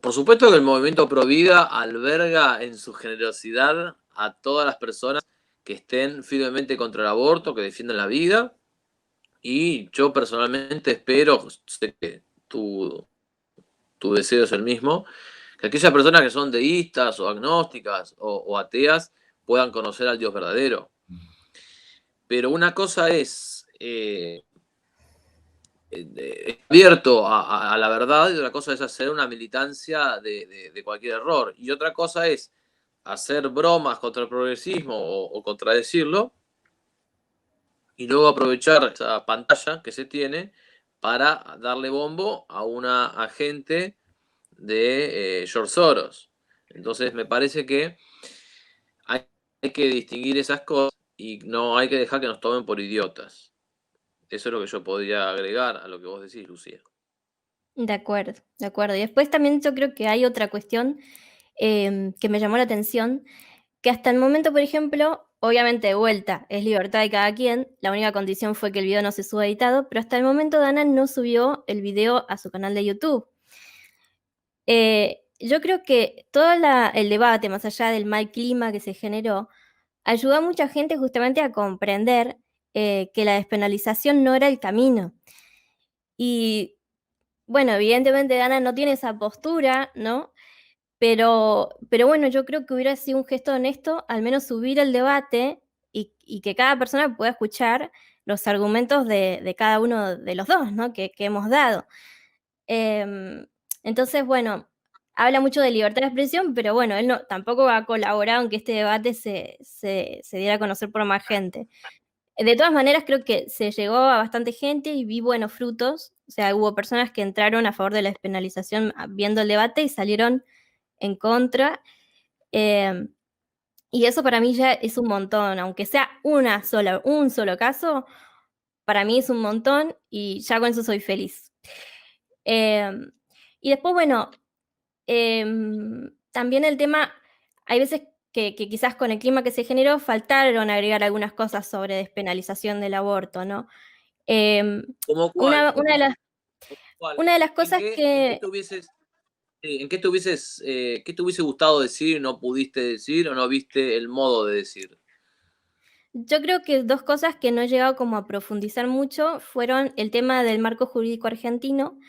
por supuesto que el movimiento Provida alberga en su generosidad a todas las personas que estén firmemente contra el aborto, que defiendan la vida. Y yo personalmente espero, sé que tu deseo es el mismo, que aquellas personas que son deístas o agnósticas o ateas puedan conocer al Dios verdadero. Pero una cosa es abierto a la verdad y otra cosa es hacer una militancia de cualquier error. Y otra cosa es hacer bromas contra el progresismo o contradecirlo y luego aprovechar esa pantalla que se tiene para darle bombo a una agente de George Soros. Entonces me parece que hay que distinguir esas cosas y no hay que dejar que nos tomen por idiotas. Eso es lo que yo podría agregar a lo que vos decís, Lucía. De acuerdo, de acuerdo. Y después también yo creo que hay otra cuestión que me llamó la atención, que hasta el momento, por ejemplo, obviamente de vuelta, es libertad de cada quien, la única condición fue que el video no se suba editado, pero hasta el momento Dana no subió el video a su canal de YouTube. Yo creo que todo el debate, más allá del mal clima que se generó, ayudó a mucha gente justamente a comprender que la despenalización no era el camino. Y bueno, evidentemente Dana no tiene esa postura, ¿no? Pero bueno, yo creo que hubiera sido un gesto honesto, al menos subir el debate y que cada persona pueda escuchar los argumentos de cada uno de los dos, ¿no? Que hemos dado. Entonces, bueno, habla mucho de libertad de expresión, pero bueno, él no, tampoco ha colaborado en que este debate se diera a conocer por más gente. De todas maneras, creo que se llegó a bastante gente y vi buenos frutos. O sea, hubo personas que entraron a favor de la despenalización viendo el debate y salieron en contra. Eh, y eso para mí ya es un montón, aunque sea un solo caso, para mí es un montón y ya con eso soy feliz. Eh, y después, bueno, también el tema, hay veces que quizás con el clima que se generó faltaron agregar algunas cosas sobre despenalización del aborto, ¿no? Em, ¿Cómo cuál? ¿Cuál? una de las ¿En cosas qué que te hubieses, qué te hubiese gustado decir, no pudiste decir o no viste el modo de decir? yo creo que dos cosas que no he llegado como a profundizar mucho fueron el tema del marco jurídico argentino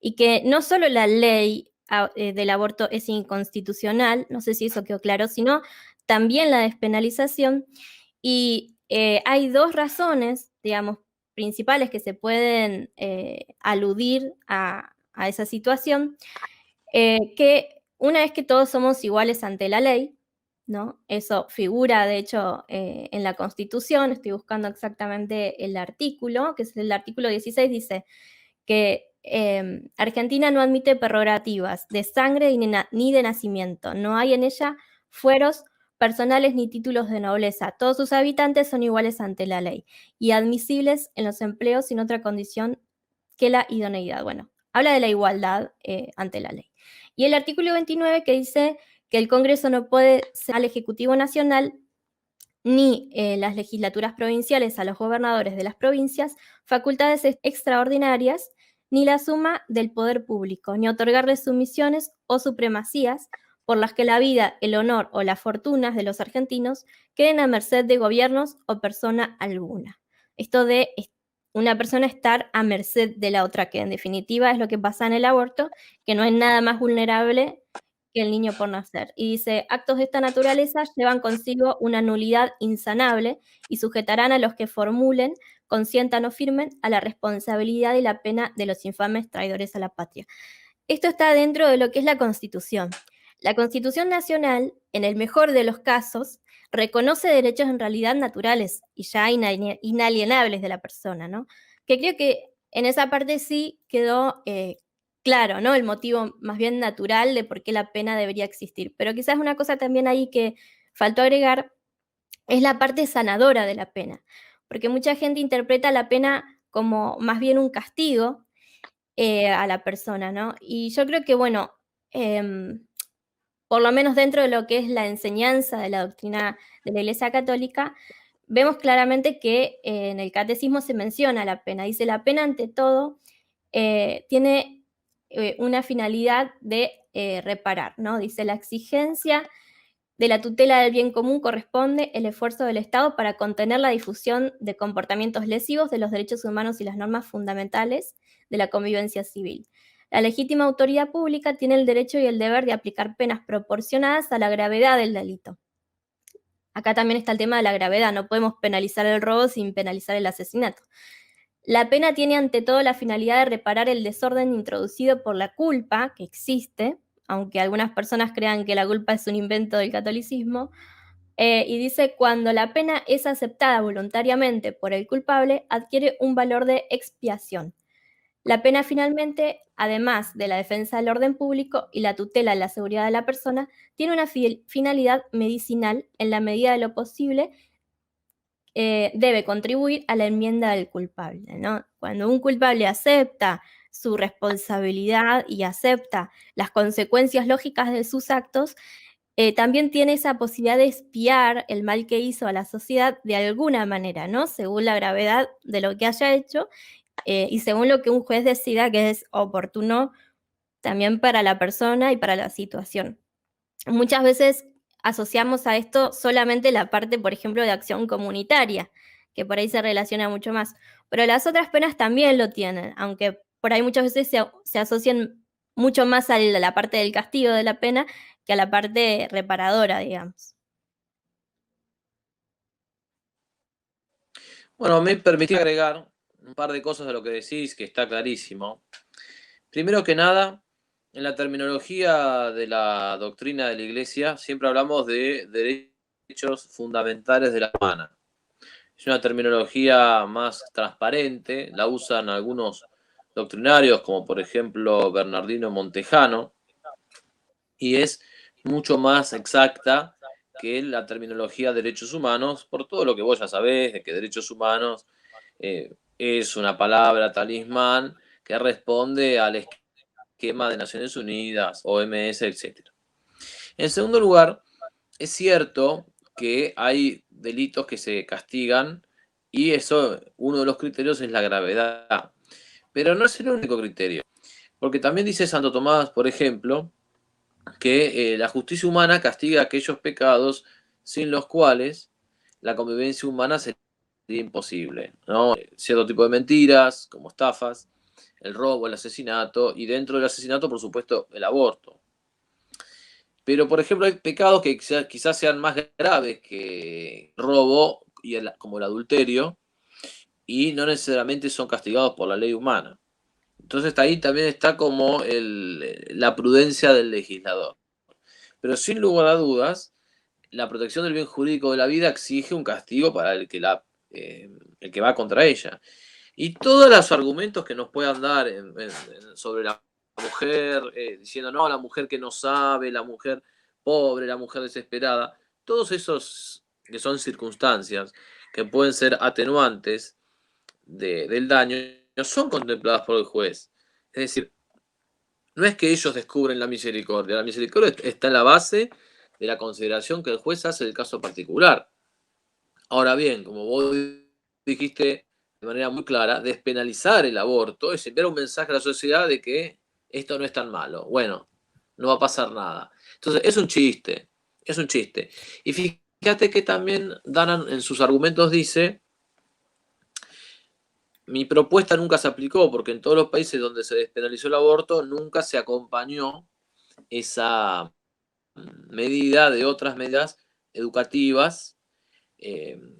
y que no solo la ley del aborto es inconstitucional, no sé si eso quedó claro, sino también la despenalización. Y hay dos razones, digamos, principales que se pueden aludir a esa situación, que una es que todos somos iguales ante la ley, ¿no? Eso figura, de hecho, en la Constitución, estoy buscando exactamente el artículo, que es el artículo 16, dice que Argentina no admite prerrogativas de sangre ni de nacimiento. No hay en ella fueros personales ni títulos de nobleza. Todos sus habitantes son iguales ante la ley y admisibles en los empleos sin otra condición que la idoneidad. Bueno, habla de la igualdad ante la ley. Y el artículo 29 que dice que el Congreso no puede ser al Ejecutivo Nacional ni las legislaturas provinciales a los gobernadores de las provincias facultades extraordinarias, ni la suma del poder público, ni otorgarles sumisiones o supremacías por las que la vida, el honor o las fortunas de los argentinos queden a merced de gobiernos o persona alguna. Esto de una persona estar a merced de la otra, que en definitiva es lo que pasa en el aborto, que no es nada más vulnerable que el niño por nacer. Y dice, actos de esta naturaleza llevan consigo una nulidad insanable y sujetarán a los que formulen, consientan o firmen a la responsabilidad y la pena de los infames traidores a la patria. Esto está dentro de lo que es la Constitución. La Constitución Nacional, en el mejor de los casos, reconoce derechos en realidad naturales y ya inalienables de la persona, ¿no? Que creo que en esa parte sí quedó claro, ¿no? El motivo más bien natural de por qué la pena debería existir. Pero quizás una cosa también ahí que faltó agregar es la parte sanadora de la pena, porque mucha gente interpreta la pena como más bien un castigo a la persona, ¿no? Y yo creo que, bueno, em, por lo menos dentro de lo que es la enseñanza de la doctrina de la Iglesia Católica, vemos claramente que en el catecismo se menciona la pena. Dice, la pena ante todo tiene una finalidad de reparar, ¿no? Dice, la exigencia de la tutela del bien común corresponde el esfuerzo del Estado para contener la difusión de comportamientos lesivos de los derechos humanos y las normas fundamentales de la convivencia civil. La legítima autoridad pública tiene el derecho y el deber de aplicar penas proporcionadas a la gravedad del delito. Acá también está el tema de la gravedad, no podemos penalizar el robo sin penalizar el asesinato. La pena tiene ante todo la finalidad de reparar el desorden introducido por la culpa que existe, aunque algunas personas crean que la culpa es un invento del catolicismo, y dice, cuando la pena es aceptada voluntariamente por el culpable, adquiere un valor de expiación. La pena finalmente, además de la defensa del orden público y la tutela de la seguridad de la persona, tiene una finalidad medicinal en la medida de lo posible debe contribuir a la enmienda del culpable, ¿no? Cuando un culpable acepta su responsabilidad y acepta las consecuencias lógicas de sus actos, también tiene esa posibilidad de expiar el mal que hizo a la sociedad de alguna manera, ¿no? Según la gravedad de lo que haya hecho y según lo que un juez decida que es oportuno también para la persona y para la situación. Muchas veces asociamos a esto solamente la parte, por ejemplo, de acción comunitaria, que por ahí se relaciona mucho más. Pero las otras penas también lo tienen, aunque por ahí muchas veces se asocian mucho más a la parte del castigo de la pena que a la parte reparadora, digamos. Bueno, me permití agregar un par de cosas a lo que decís, que está clarísimo. Primero que nada, En la terminología de la doctrina de la Iglesia siempre hablamos de derechos fundamentales de la humana. Es una terminología más transparente, la usan algunos doctrinarios, como por ejemplo Bernardino Montejano, y es mucho más exacta que la terminología de derechos humanos, por todo lo que vos ya sabés, de que derechos humanos es una palabra talismán que responde al esquema de Naciones Unidas, OMS, etc. En segundo lugar, es cierto que hay delitos que se castigan y eso, uno de los criterios es la gravedad. Pero no es el único criterio, porque también dice Santo Tomás, por ejemplo, que la justicia humana castiga aquellos pecados sin los cuales la convivencia humana sería imposible, ¿no? Cierto tipo de mentiras, como estafas, el robo, el asesinato, y dentro del asesinato, por supuesto, el aborto. Pero, por ejemplo, hay pecados que quizás sean más graves que el robo, como el adulterio, y no necesariamente son castigados por la ley humana. Entonces ahí también está como la prudencia del legislador. Pero sin lugar a dudas, la protección del bien jurídico de la vida exige un castigo para el que va contra ella. Y todos los argumentos que nos puedan dar sobre la mujer, diciendo, no, la mujer que no sabe, la mujer pobre, la mujer desesperada, todos esos que son circunstancias que pueden ser atenuantes del daño, no son contempladas por el juez. Es decir, no es que ellos descubren la misericordia está en la base de la consideración que el juez hace del caso particular. Ahora bien, como vos dijiste de manera muy clara, despenalizar el aborto es enviar un mensaje a la sociedad de que esto no es tan malo. Bueno, no va a pasar nada. Entonces, es un chiste, es un chiste. Y fíjate que también Danan en sus argumentos dice, mi propuesta nunca se aplicó porque en todos los países donde se despenalizó el aborto nunca se acompañó esa medida de otras medidas educativas, digamos,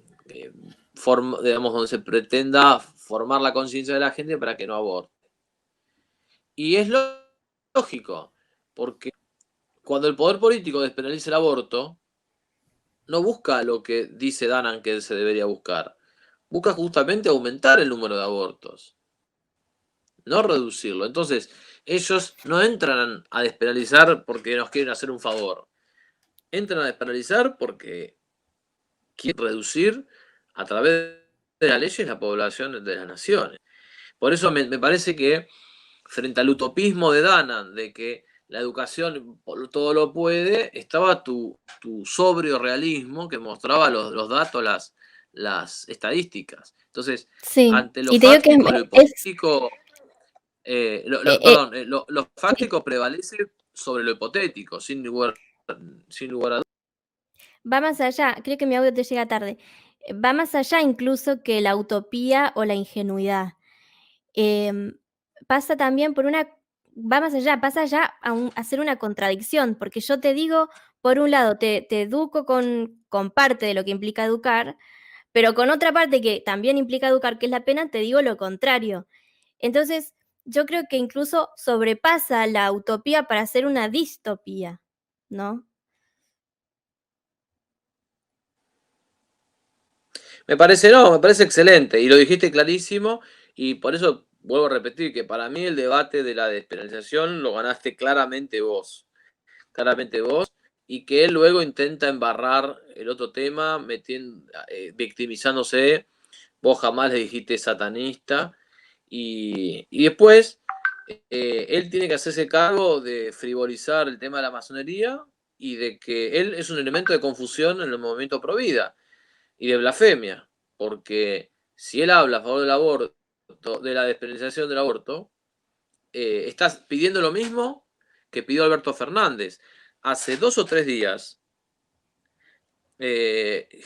donde se pretenda formar la conciencia de la gente para que no aborte. Y es lógico, porque cuando el poder político despenaliza el aborto, no busca lo que dice Danan que se debería buscar. Busca justamente aumentar el número de abortos, no reducirlo. Entonces, ellos no entran a despenalizar porque nos quieren hacer un favor. Entran a despenalizar porque quieren reducir a través de las leyes la población de las naciones. Por eso me parece que frente al utopismo de Danan, de que la educación todo lo puede, estaba tu sobrio realismo que mostraba los datos, las estadísticas. Entonces, Sí, ante lo y te digo que fáctico, lo es, hipotético, eh, perdón, lo sí, fáctico prevalece sobre lo hipotético, sin lugar a dudas. va más allá, creo que mi audio te llega tarde. Va más allá incluso que la utopía o la ingenuidad. Em, pasa también por una va más allá, pasa ya a ser una contradicción, porque yo te digo, por un lado, te educo con parte de lo que implica educar, pero con otra parte que también implica educar, que es la pena, te digo lo contrario. Entonces, yo creo que incluso sobrepasa la utopía para ser una distopía, ¿no? Me parece excelente y lo dijiste clarísimo y por eso vuelvo a repetir que para mí el debate de la despenalización lo ganaste claramente vos, y que él luego intenta embarrar el otro tema, victimizándose, vos jamás le dijiste satanista y después él tiene que hacerse cargo de frivolizar el tema de la masonería y de que él es un elemento de confusión en el movimiento pro vida y de blasfemia, porque si él habla a favor del aborto, de la despenalización del aborto, estás pidiendo lo mismo que pidió Alberto Fernández. Hace 2 o 3 días,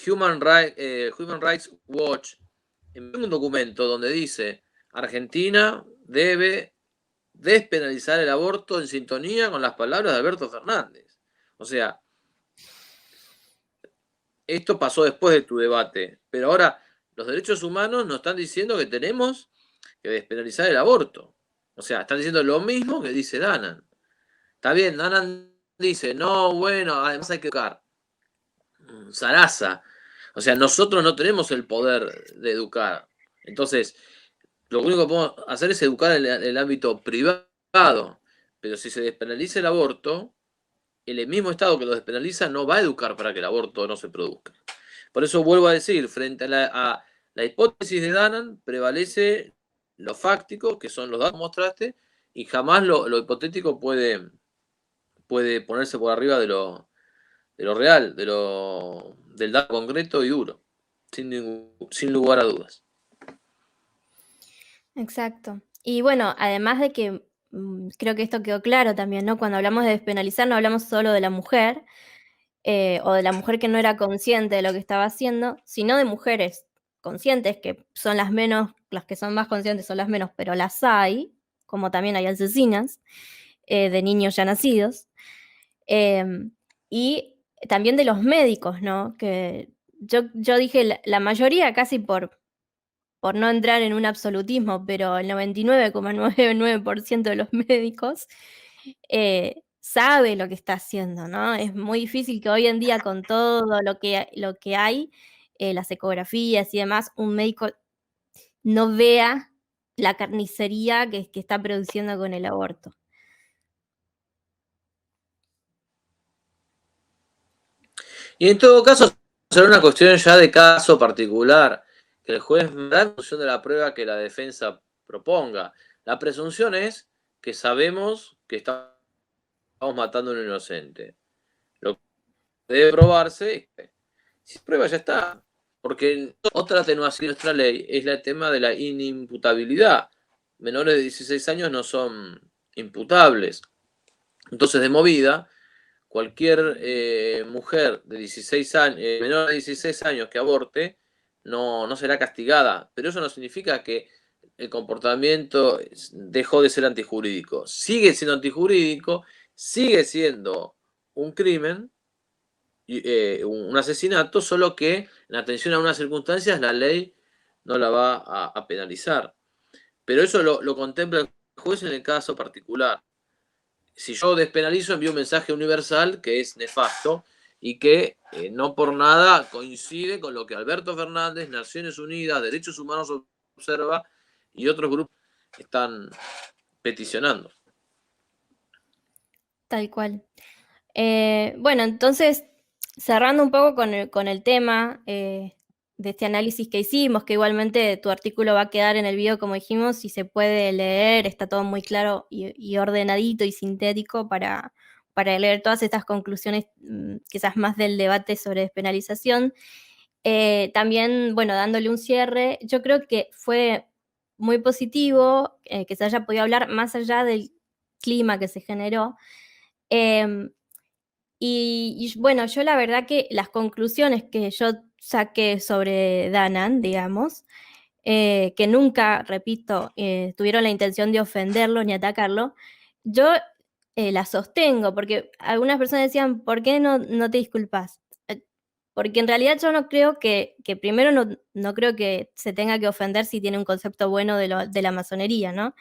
Human Rights Watch envió un documento donde dice Argentina debe despenalizar el aborto en sintonía con las palabras de Alberto Fernández. O sea, esto pasó después de tu debate, pero ahora los derechos humanos nos están diciendo que tenemos que despenalizar el aborto. O sea, están diciendo lo mismo que dice Danan. Está bien, Danan dice, no, bueno, además hay que educar. Sarasa. O sea, nosotros no tenemos el poder de educar. Entonces, lo único que podemos hacer es educar en el ámbito privado. Pero si se despenaliza el aborto, el mismo Estado que lo despenaliza no va a educar para que el aborto no se produzca. Por eso vuelvo a decir, frente a la hipótesis de Danan, prevalece lo fáctico, que son los datos que mostraste, y jamás lo hipotético puede ponerse por arriba de lo real, del dato concreto y duro, sin lugar a dudas. Exacto. Y bueno, además de que creo que esto quedó claro también, ¿no? Cuando hablamos de despenalizar no hablamos solo de la mujer, o de la mujer que no era consciente de lo que estaba haciendo, sino de mujeres conscientes, que son las menos, las que son más conscientes son las menos, pero las hay, como también hay asesinas de niños ya nacidos. Em, y también de los médicos, ¿no? Que yo dije la mayoría casi por no entrar en un absolutismo, pero el 99,99% de los médicos sabe lo que está haciendo, ¿no? Es muy difícil que hoy en día con todo lo que hay, las ecografías y demás, un médico no vea la carnicería que está produciendo con el aborto. Y en todo caso, será una cuestión ya de caso particular, que el juez da en función de la prueba que la defensa proponga. La presunción es que sabemos que estamos matando a un inocente. Lo que debe probarse, si se prueba ya está. Porque otra atenuación de nuestra ley es el tema de la inimputabilidad. Menores de 16 años no son imputables. Entonces, de movida, cualquier mujer de 16 años, menor de 16 años que aborte no será castigada, pero eso no significa que el comportamiento dejó de ser antijurídico. Sigue siendo antijurídico, sigue siendo un crimen, un asesinato, solo que en atención a unas circunstancias la ley no la va a penalizar. Pero eso lo contempla el juez en el caso particular. Si yo despenalizo, envío un mensaje universal que es nefasto y que no por nada coincide con lo que Alberto Fernández, Naciones Unidas, Derechos Humanos Observa y otros grupos están peticionando. Tal cual. Bueno, entonces, cerrando un poco con el tema de este análisis que hicimos, que igualmente tu artículo va a quedar en el video, como dijimos, y se puede leer, está todo muy claro y ordenadito y sintético para leer todas estas conclusiones, quizás más del debate sobre despenalización. También, bueno, dándole un cierre, yo creo que fue muy positivo que se haya podido hablar más allá del clima que se generó. Em, y bueno, yo la verdad que las conclusiones que yo saqué sobre Danan, digamos, que nunca, repito, tuvieron la intención de ofenderlo ni atacarlo, yo las sostengo, porque algunas personas decían, ¿por qué no te disculpas? Porque en realidad yo no creo que primero no creo que se tenga que ofender si tiene un concepto bueno de la masonería, ¿no?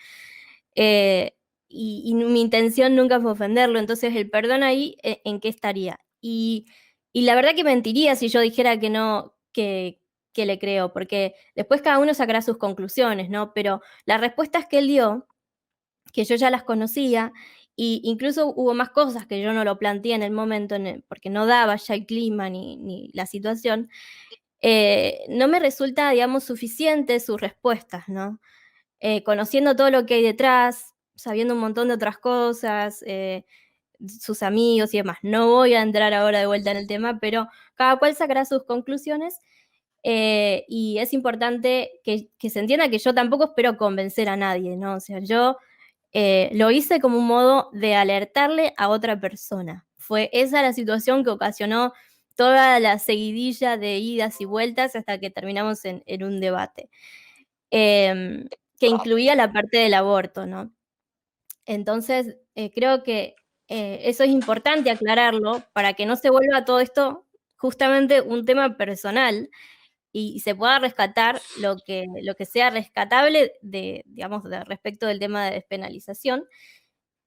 Eh, y mi intención nunca fue ofenderlo, entonces el perdón ahí, ¿en qué estaría? Y la verdad que mentiría si yo dijera que no, que le creo, porque después cada uno sacará sus conclusiones, ¿no? Pero las respuestas que él dio, que yo ya las conocía, y incluso hubo más cosas que yo no lo planteé en el momento, porque no daba ya el clima ni la situación, no me resulta, digamos, suficiente sus respuestas, ¿no? Conociendo todo lo que hay detrás, sabiendo un montón de otras cosas, sus amigos y demás. No voy a entrar ahora de vuelta en el tema, pero cada cual sacará sus conclusiones. Y es importante que se entienda que yo tampoco espero convencer a nadie, ¿no? O sea, yo lo hice como un modo de alertarle a otra persona. Fue esa la situación que ocasionó toda la seguidilla de idas y vueltas hasta que terminamos en un debate. Em, que incluía la parte del aborto, ¿no? Entonces, creo que eso es importante aclararlo para que no se vuelva todo esto justamente un tema personal y se pueda rescatar lo que sea rescatable de, digamos, respecto del tema de despenalización.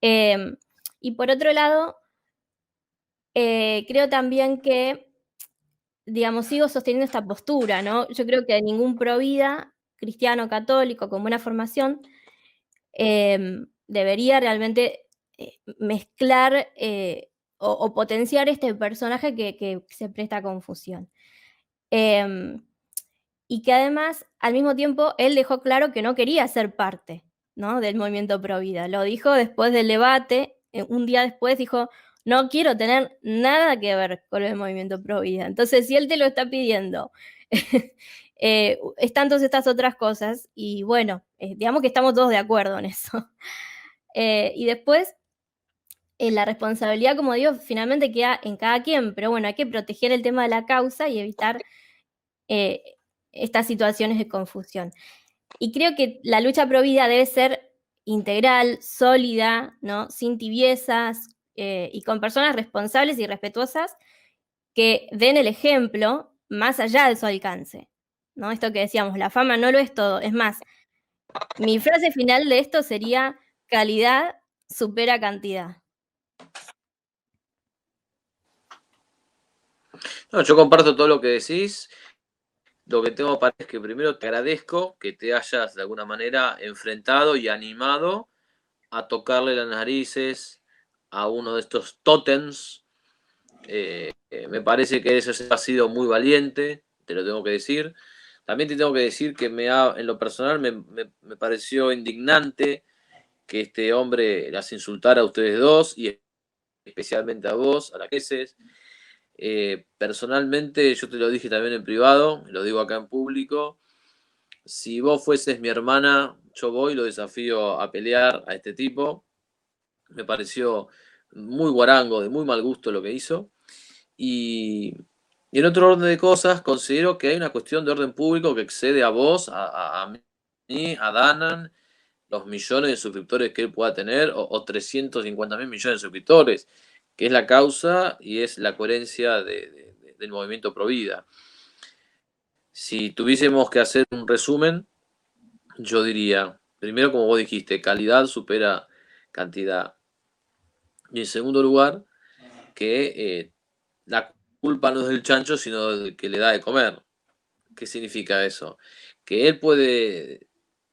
Em, Y por otro lado, creo también que, digamos, sigo sosteniendo esta postura, ¿no? Yo creo que ningún provida, cristiano, católico, con buena formación, debería realmente mezclar o potenciar este personaje que se presta a confusión. Em, y que además, al mismo tiempo, él dejó claro que no quería ser parte, ¿no?, del movimiento Provida. Lo dijo después del debate, un día después dijo: "No quiero tener nada que ver con el movimiento Provida". Entonces, si él te lo está pidiendo, están todas estas otras cosas y bueno, digamos que estamos todos de acuerdo en eso. Y después, la responsabilidad, como digo, finalmente queda en cada quien, pero bueno, hay que proteger el tema de la causa y evitar eh, estas situaciones de confusión. Y creo que la lucha pro vida debe ser integral, sólida, ¿no? Sin tibiezas, y con personas responsables y respetuosas que den el ejemplo más allá de su alcance, ¿no? Esto que decíamos, la fama no lo es todo. Es más, mi frase final de esto sería: calidad supera cantidad. No, yo comparto todo lo que decís. Lo que tengo para es que primero te agradezco que te hayas de alguna manera enfrentado y animado a tocarle las narices a uno de estos tótems. Me parece que eso ha sido muy valiente, te lo tengo que decir. También te tengo que decir que en lo personal me pareció indignante que este hombre las insultara a ustedes dos y especialmente a vos, a las veces. Personalmente, yo te lo dije también en privado, lo digo acá en público. Si vos fueses mi hermana, yo voy y lo desafío a pelear a este tipo. Me pareció muy guarango, de muy mal gusto lo que hizo. Y, y en otro orden de cosas, considero que hay una cuestión de orden público que excede a vos, a mí, a Danan, los millones de suscriptores que él pueda tener, o 350 mil millones de suscriptores, que es la causa y es la coherencia del movimiento Provida. Si tuviésemos que hacer un resumen, yo diría, primero, como vos dijiste, calidad supera cantidad. Y en segundo lugar, que la culpa no es del chancho, sino del que le da de comer. ¿Qué significa eso? Que él puede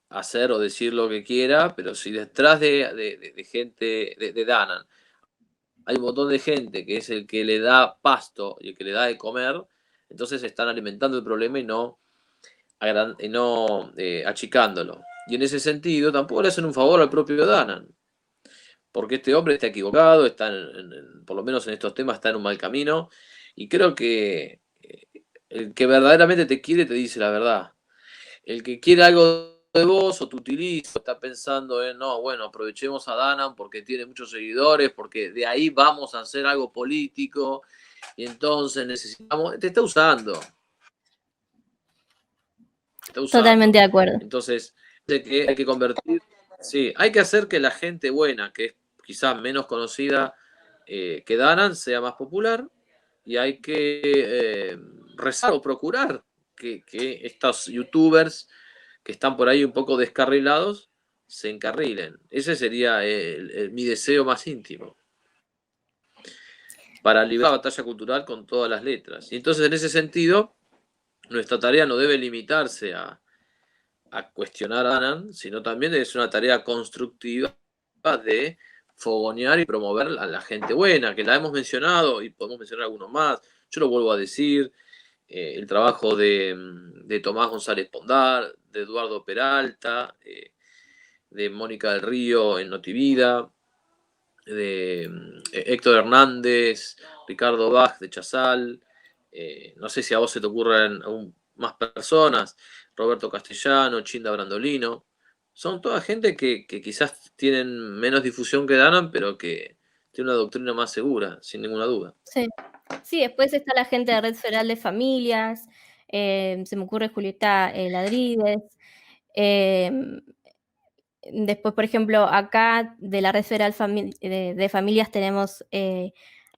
hacer o decir lo que quiera, pero si detrás de gente, de Danan, hay un montón de gente que es el que le da pasto y el que le da de comer, entonces están alimentando el problema y no achicándolo. Y en ese sentido, tampoco le hacen un favor al propio Danan, porque este hombre está equivocado, por lo menos en estos temas está en un mal camino, y creo que el que verdaderamente te quiere te dice la verdad. El que quiere algo de vos o te utiliza, está pensando en, no, bueno, aprovechemos a Danan porque tiene muchos seguidores, porque de ahí vamos a hacer algo político, y entonces necesitamos, te está usando, te está Totalmente usando. de acuerdo. Entonces, que hay que convertir, sí, hay que hacer que la gente buena, que es quizás menos conocida que Danan, sea más popular, y hay que rezar o procurar que estos youtubers que están por ahí un poco descarrilados se encarrilen. Ese sería mi deseo más íntimo, para librar la batalla cultural con todas las letras. Y entonces, en ese sentido, nuestra tarea no debe limitarse a cuestionar a Anand, sino también es una tarea constructiva de fogonear y promover a la gente buena, que la hemos mencionado y podemos mencionar algunos más. Yo lo vuelvo a decir, el trabajo de Tomás González Pondar, de Eduardo Peralta, de Mónica del Río en Notivida, de Héctor Hernández, Ricardo Bach de Chazal, no sé si a vos se te ocurren aún más personas, Roberto Castellano, Chinda Brandolino, son toda gente que quizás tienen menos difusión que Danan, pero que tiene una doctrina más segura, sin ninguna duda. Sí. Sí, después está la gente de Red Federal de Familias, se me ocurre Julieta Ladríguez. em, Después, por ejemplo, acá de la Red Federal de Familias tenemos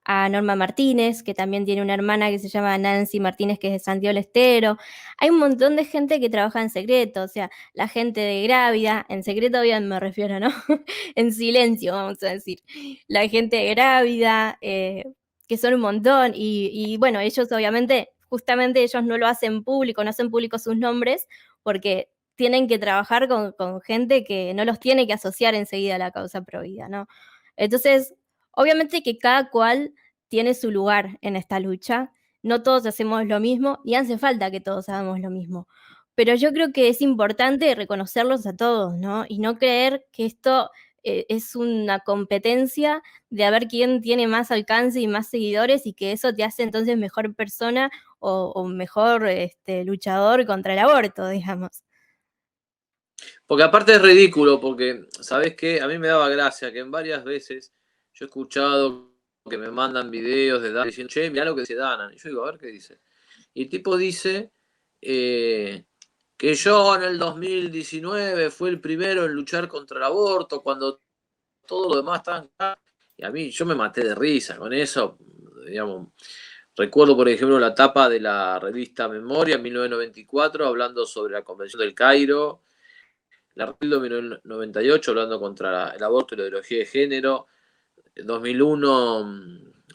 a Norma Martínez, que también tiene una hermana que se llama Nancy Martínez, que es de Santiago del Estero. Hay un montón de gente que trabaja en secreto, o sea, la gente de Grávida, en secreto bien me refiero, ¿no? En silencio, vamos a decir. La gente de Grávida, que son un montón, y bueno, ellos obviamente, justamente ellos no lo hacen público, no hacen públicos sus nombres, porque tienen que trabajar con gente que no los tiene que asociar enseguida a la causa provida, ¿no? Entonces, obviamente que cada cual tiene su lugar en esta lucha, no todos hacemos lo mismo y hace falta que todos hagamos lo mismo. Pero yo creo que es importante reconocerlos a todos, ¿no? Y no creer que esto es una competencia de a ver quién tiene más alcance y más seguidores y que eso te hace entonces mejor persona o mejor luchador contra el aborto, digamos. Porque aparte es ridículo, porque, ¿sabes qué? A mí me daba gracia que en varias veces yo he escuchado que me mandan videos de Dana diciendo, che, mirá lo que dice Dana. Y yo digo, a ver qué dice. Y el tipo dice que yo en el 2019 fui el primero en luchar contra el aborto, cuando todo lo demás está acá. Y a mí, yo me maté de risa con eso, digamos. Recuerdo, por ejemplo, la tapa de la revista Memoria en 1994, hablando sobre la Convención del Cairo, la Rildo 1998 hablando contra el aborto y la ideología de género, 2001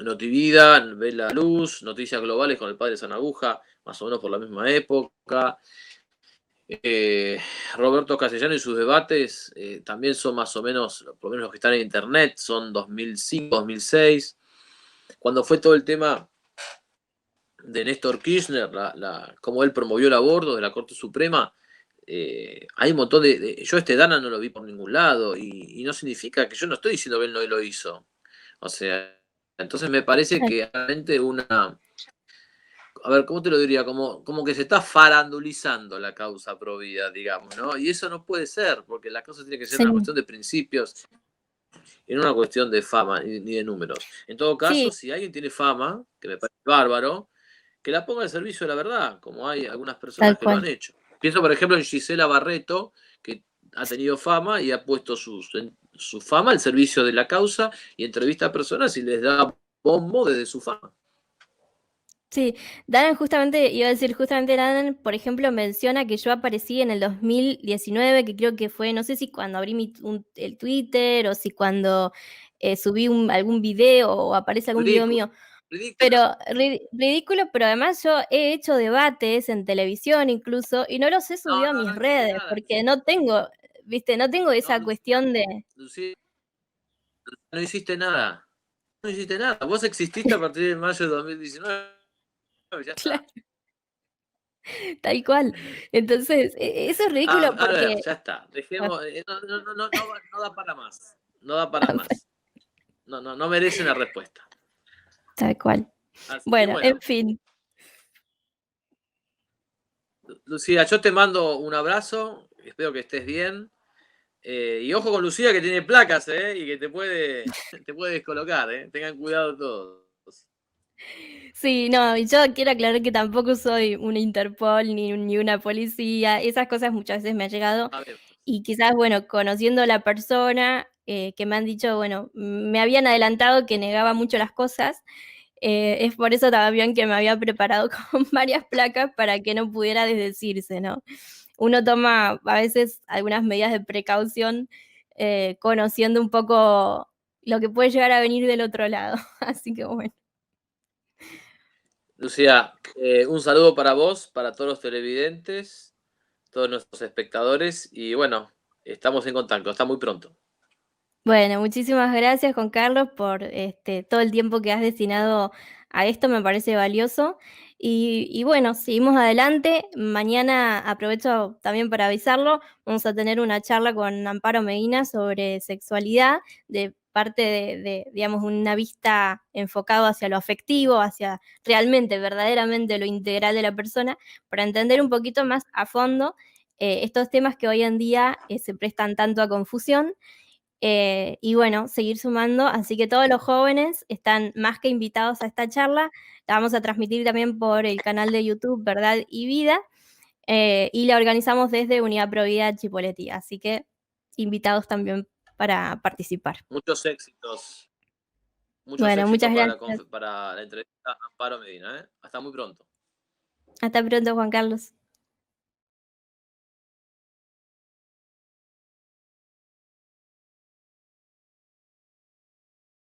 Notivida, Ve la Luz, Noticias Globales con el padre Sanaguja, más o menos por la misma época. Roberto Castellano y sus debates también son más o menos, por lo menos los que están en internet, son 2005, 2006. Cuando fue todo el tema de Néstor Kirchner, cómo él promovió el aborto de la Corte Suprema, hay un montón yo Dana no lo vi por ningún lado y no significa que yo no estoy diciendo que él no lo hizo. O sea, entonces me parece que realmente a ver, ¿cómo te lo diría? Como que se está farandulizando la causa pro vida, digamos, ¿no? Y eso no puede ser, porque la causa tiene que ser Sí, una cuestión de principios y no una cuestión de fama ni de números. En todo sí, caso, si alguien tiene fama, que me parece bárbaro, que la ponga al servicio de la verdad, como hay algunas tal personas que lo han cual. hecho. Pienso, por ejemplo, en Gisela Barreto, que ha tenido fama y ha puesto su fama al servicio de la causa y entrevista a personas y les da bombo desde su fama. Sí, Dan justamente, iba a decir, justamente Dan, por ejemplo, menciona que yo aparecí en el 2019, que creo que fue, no sé si cuando abrí el Twitter o si cuando subí algún video o aparece algún video Ridículo, mío. ridículo. Pero ridículo, pero además yo he hecho debates en televisión incluso y no los he No, subido a no, mis no hiciste redes nada. porque no tengo, viste, no tengo No, esa cuestión de... Lucía, no hiciste nada. No hiciste nada. Vos exististe a partir de mayo de 2019. Ya está. Claro, tal cual. Entonces, eso es ridículo A ver, porque... ya está. Ah, Dejemos. No da para más. No da para más. No merece una respuesta. tal cual. Así que Bueno, en bueno. fin. Lucía, yo te mando un abrazo. Espero que estés bien. Y ojo con Lucía que tiene placas, y que te puede descolocar, Tengan cuidado todos. Sí, no, y yo quiero aclarar que tampoco soy una Interpol ni una policía. Esas cosas muchas veces me ha llegado Sabemos. y quizás, bueno, conociendo a la persona que me han dicho, bueno, me habían adelantado que negaba mucho las cosas. Es por eso también que me había preparado con varias placas para que no pudiera desdecirse, ¿no? Uno toma a veces algunas medidas de precaución conociendo un poco lo que puede llegar a venir del otro lado. Así que bueno. Lucía, un saludo para vos, para todos los televidentes, todos nuestros espectadores y bueno, estamos en contacto. Hasta muy pronto. Bueno, muchísimas gracias, Juan Carlos, por todo el tiempo que has destinado a esto, me parece valioso. Y bueno, seguimos adelante. Mañana aprovecho también para avisarlo, vamos a tener una charla con Amparo Medina sobre sexualidad, de parte digamos, una vista enfocado hacia lo afectivo, hacia realmente, verdaderamente lo integral de la persona, para entender un poquito más a fondo estos temas que hoy en día se prestan tanto a confusión. Y bueno, seguir sumando. Así que todos los jóvenes están más que invitados a esta charla. La vamos a transmitir también por el canal de YouTube Verdad y Vida. Y la organizamos desde Unidad Provida Chipoleti. Así que invitados también para participar. Muchos éxitos. Muchos Bueno, muchas éxitos gracias. para la entrevista, Amparo Medina, ¿eh? Hasta muy pronto. Hasta pronto, Juan Carlos.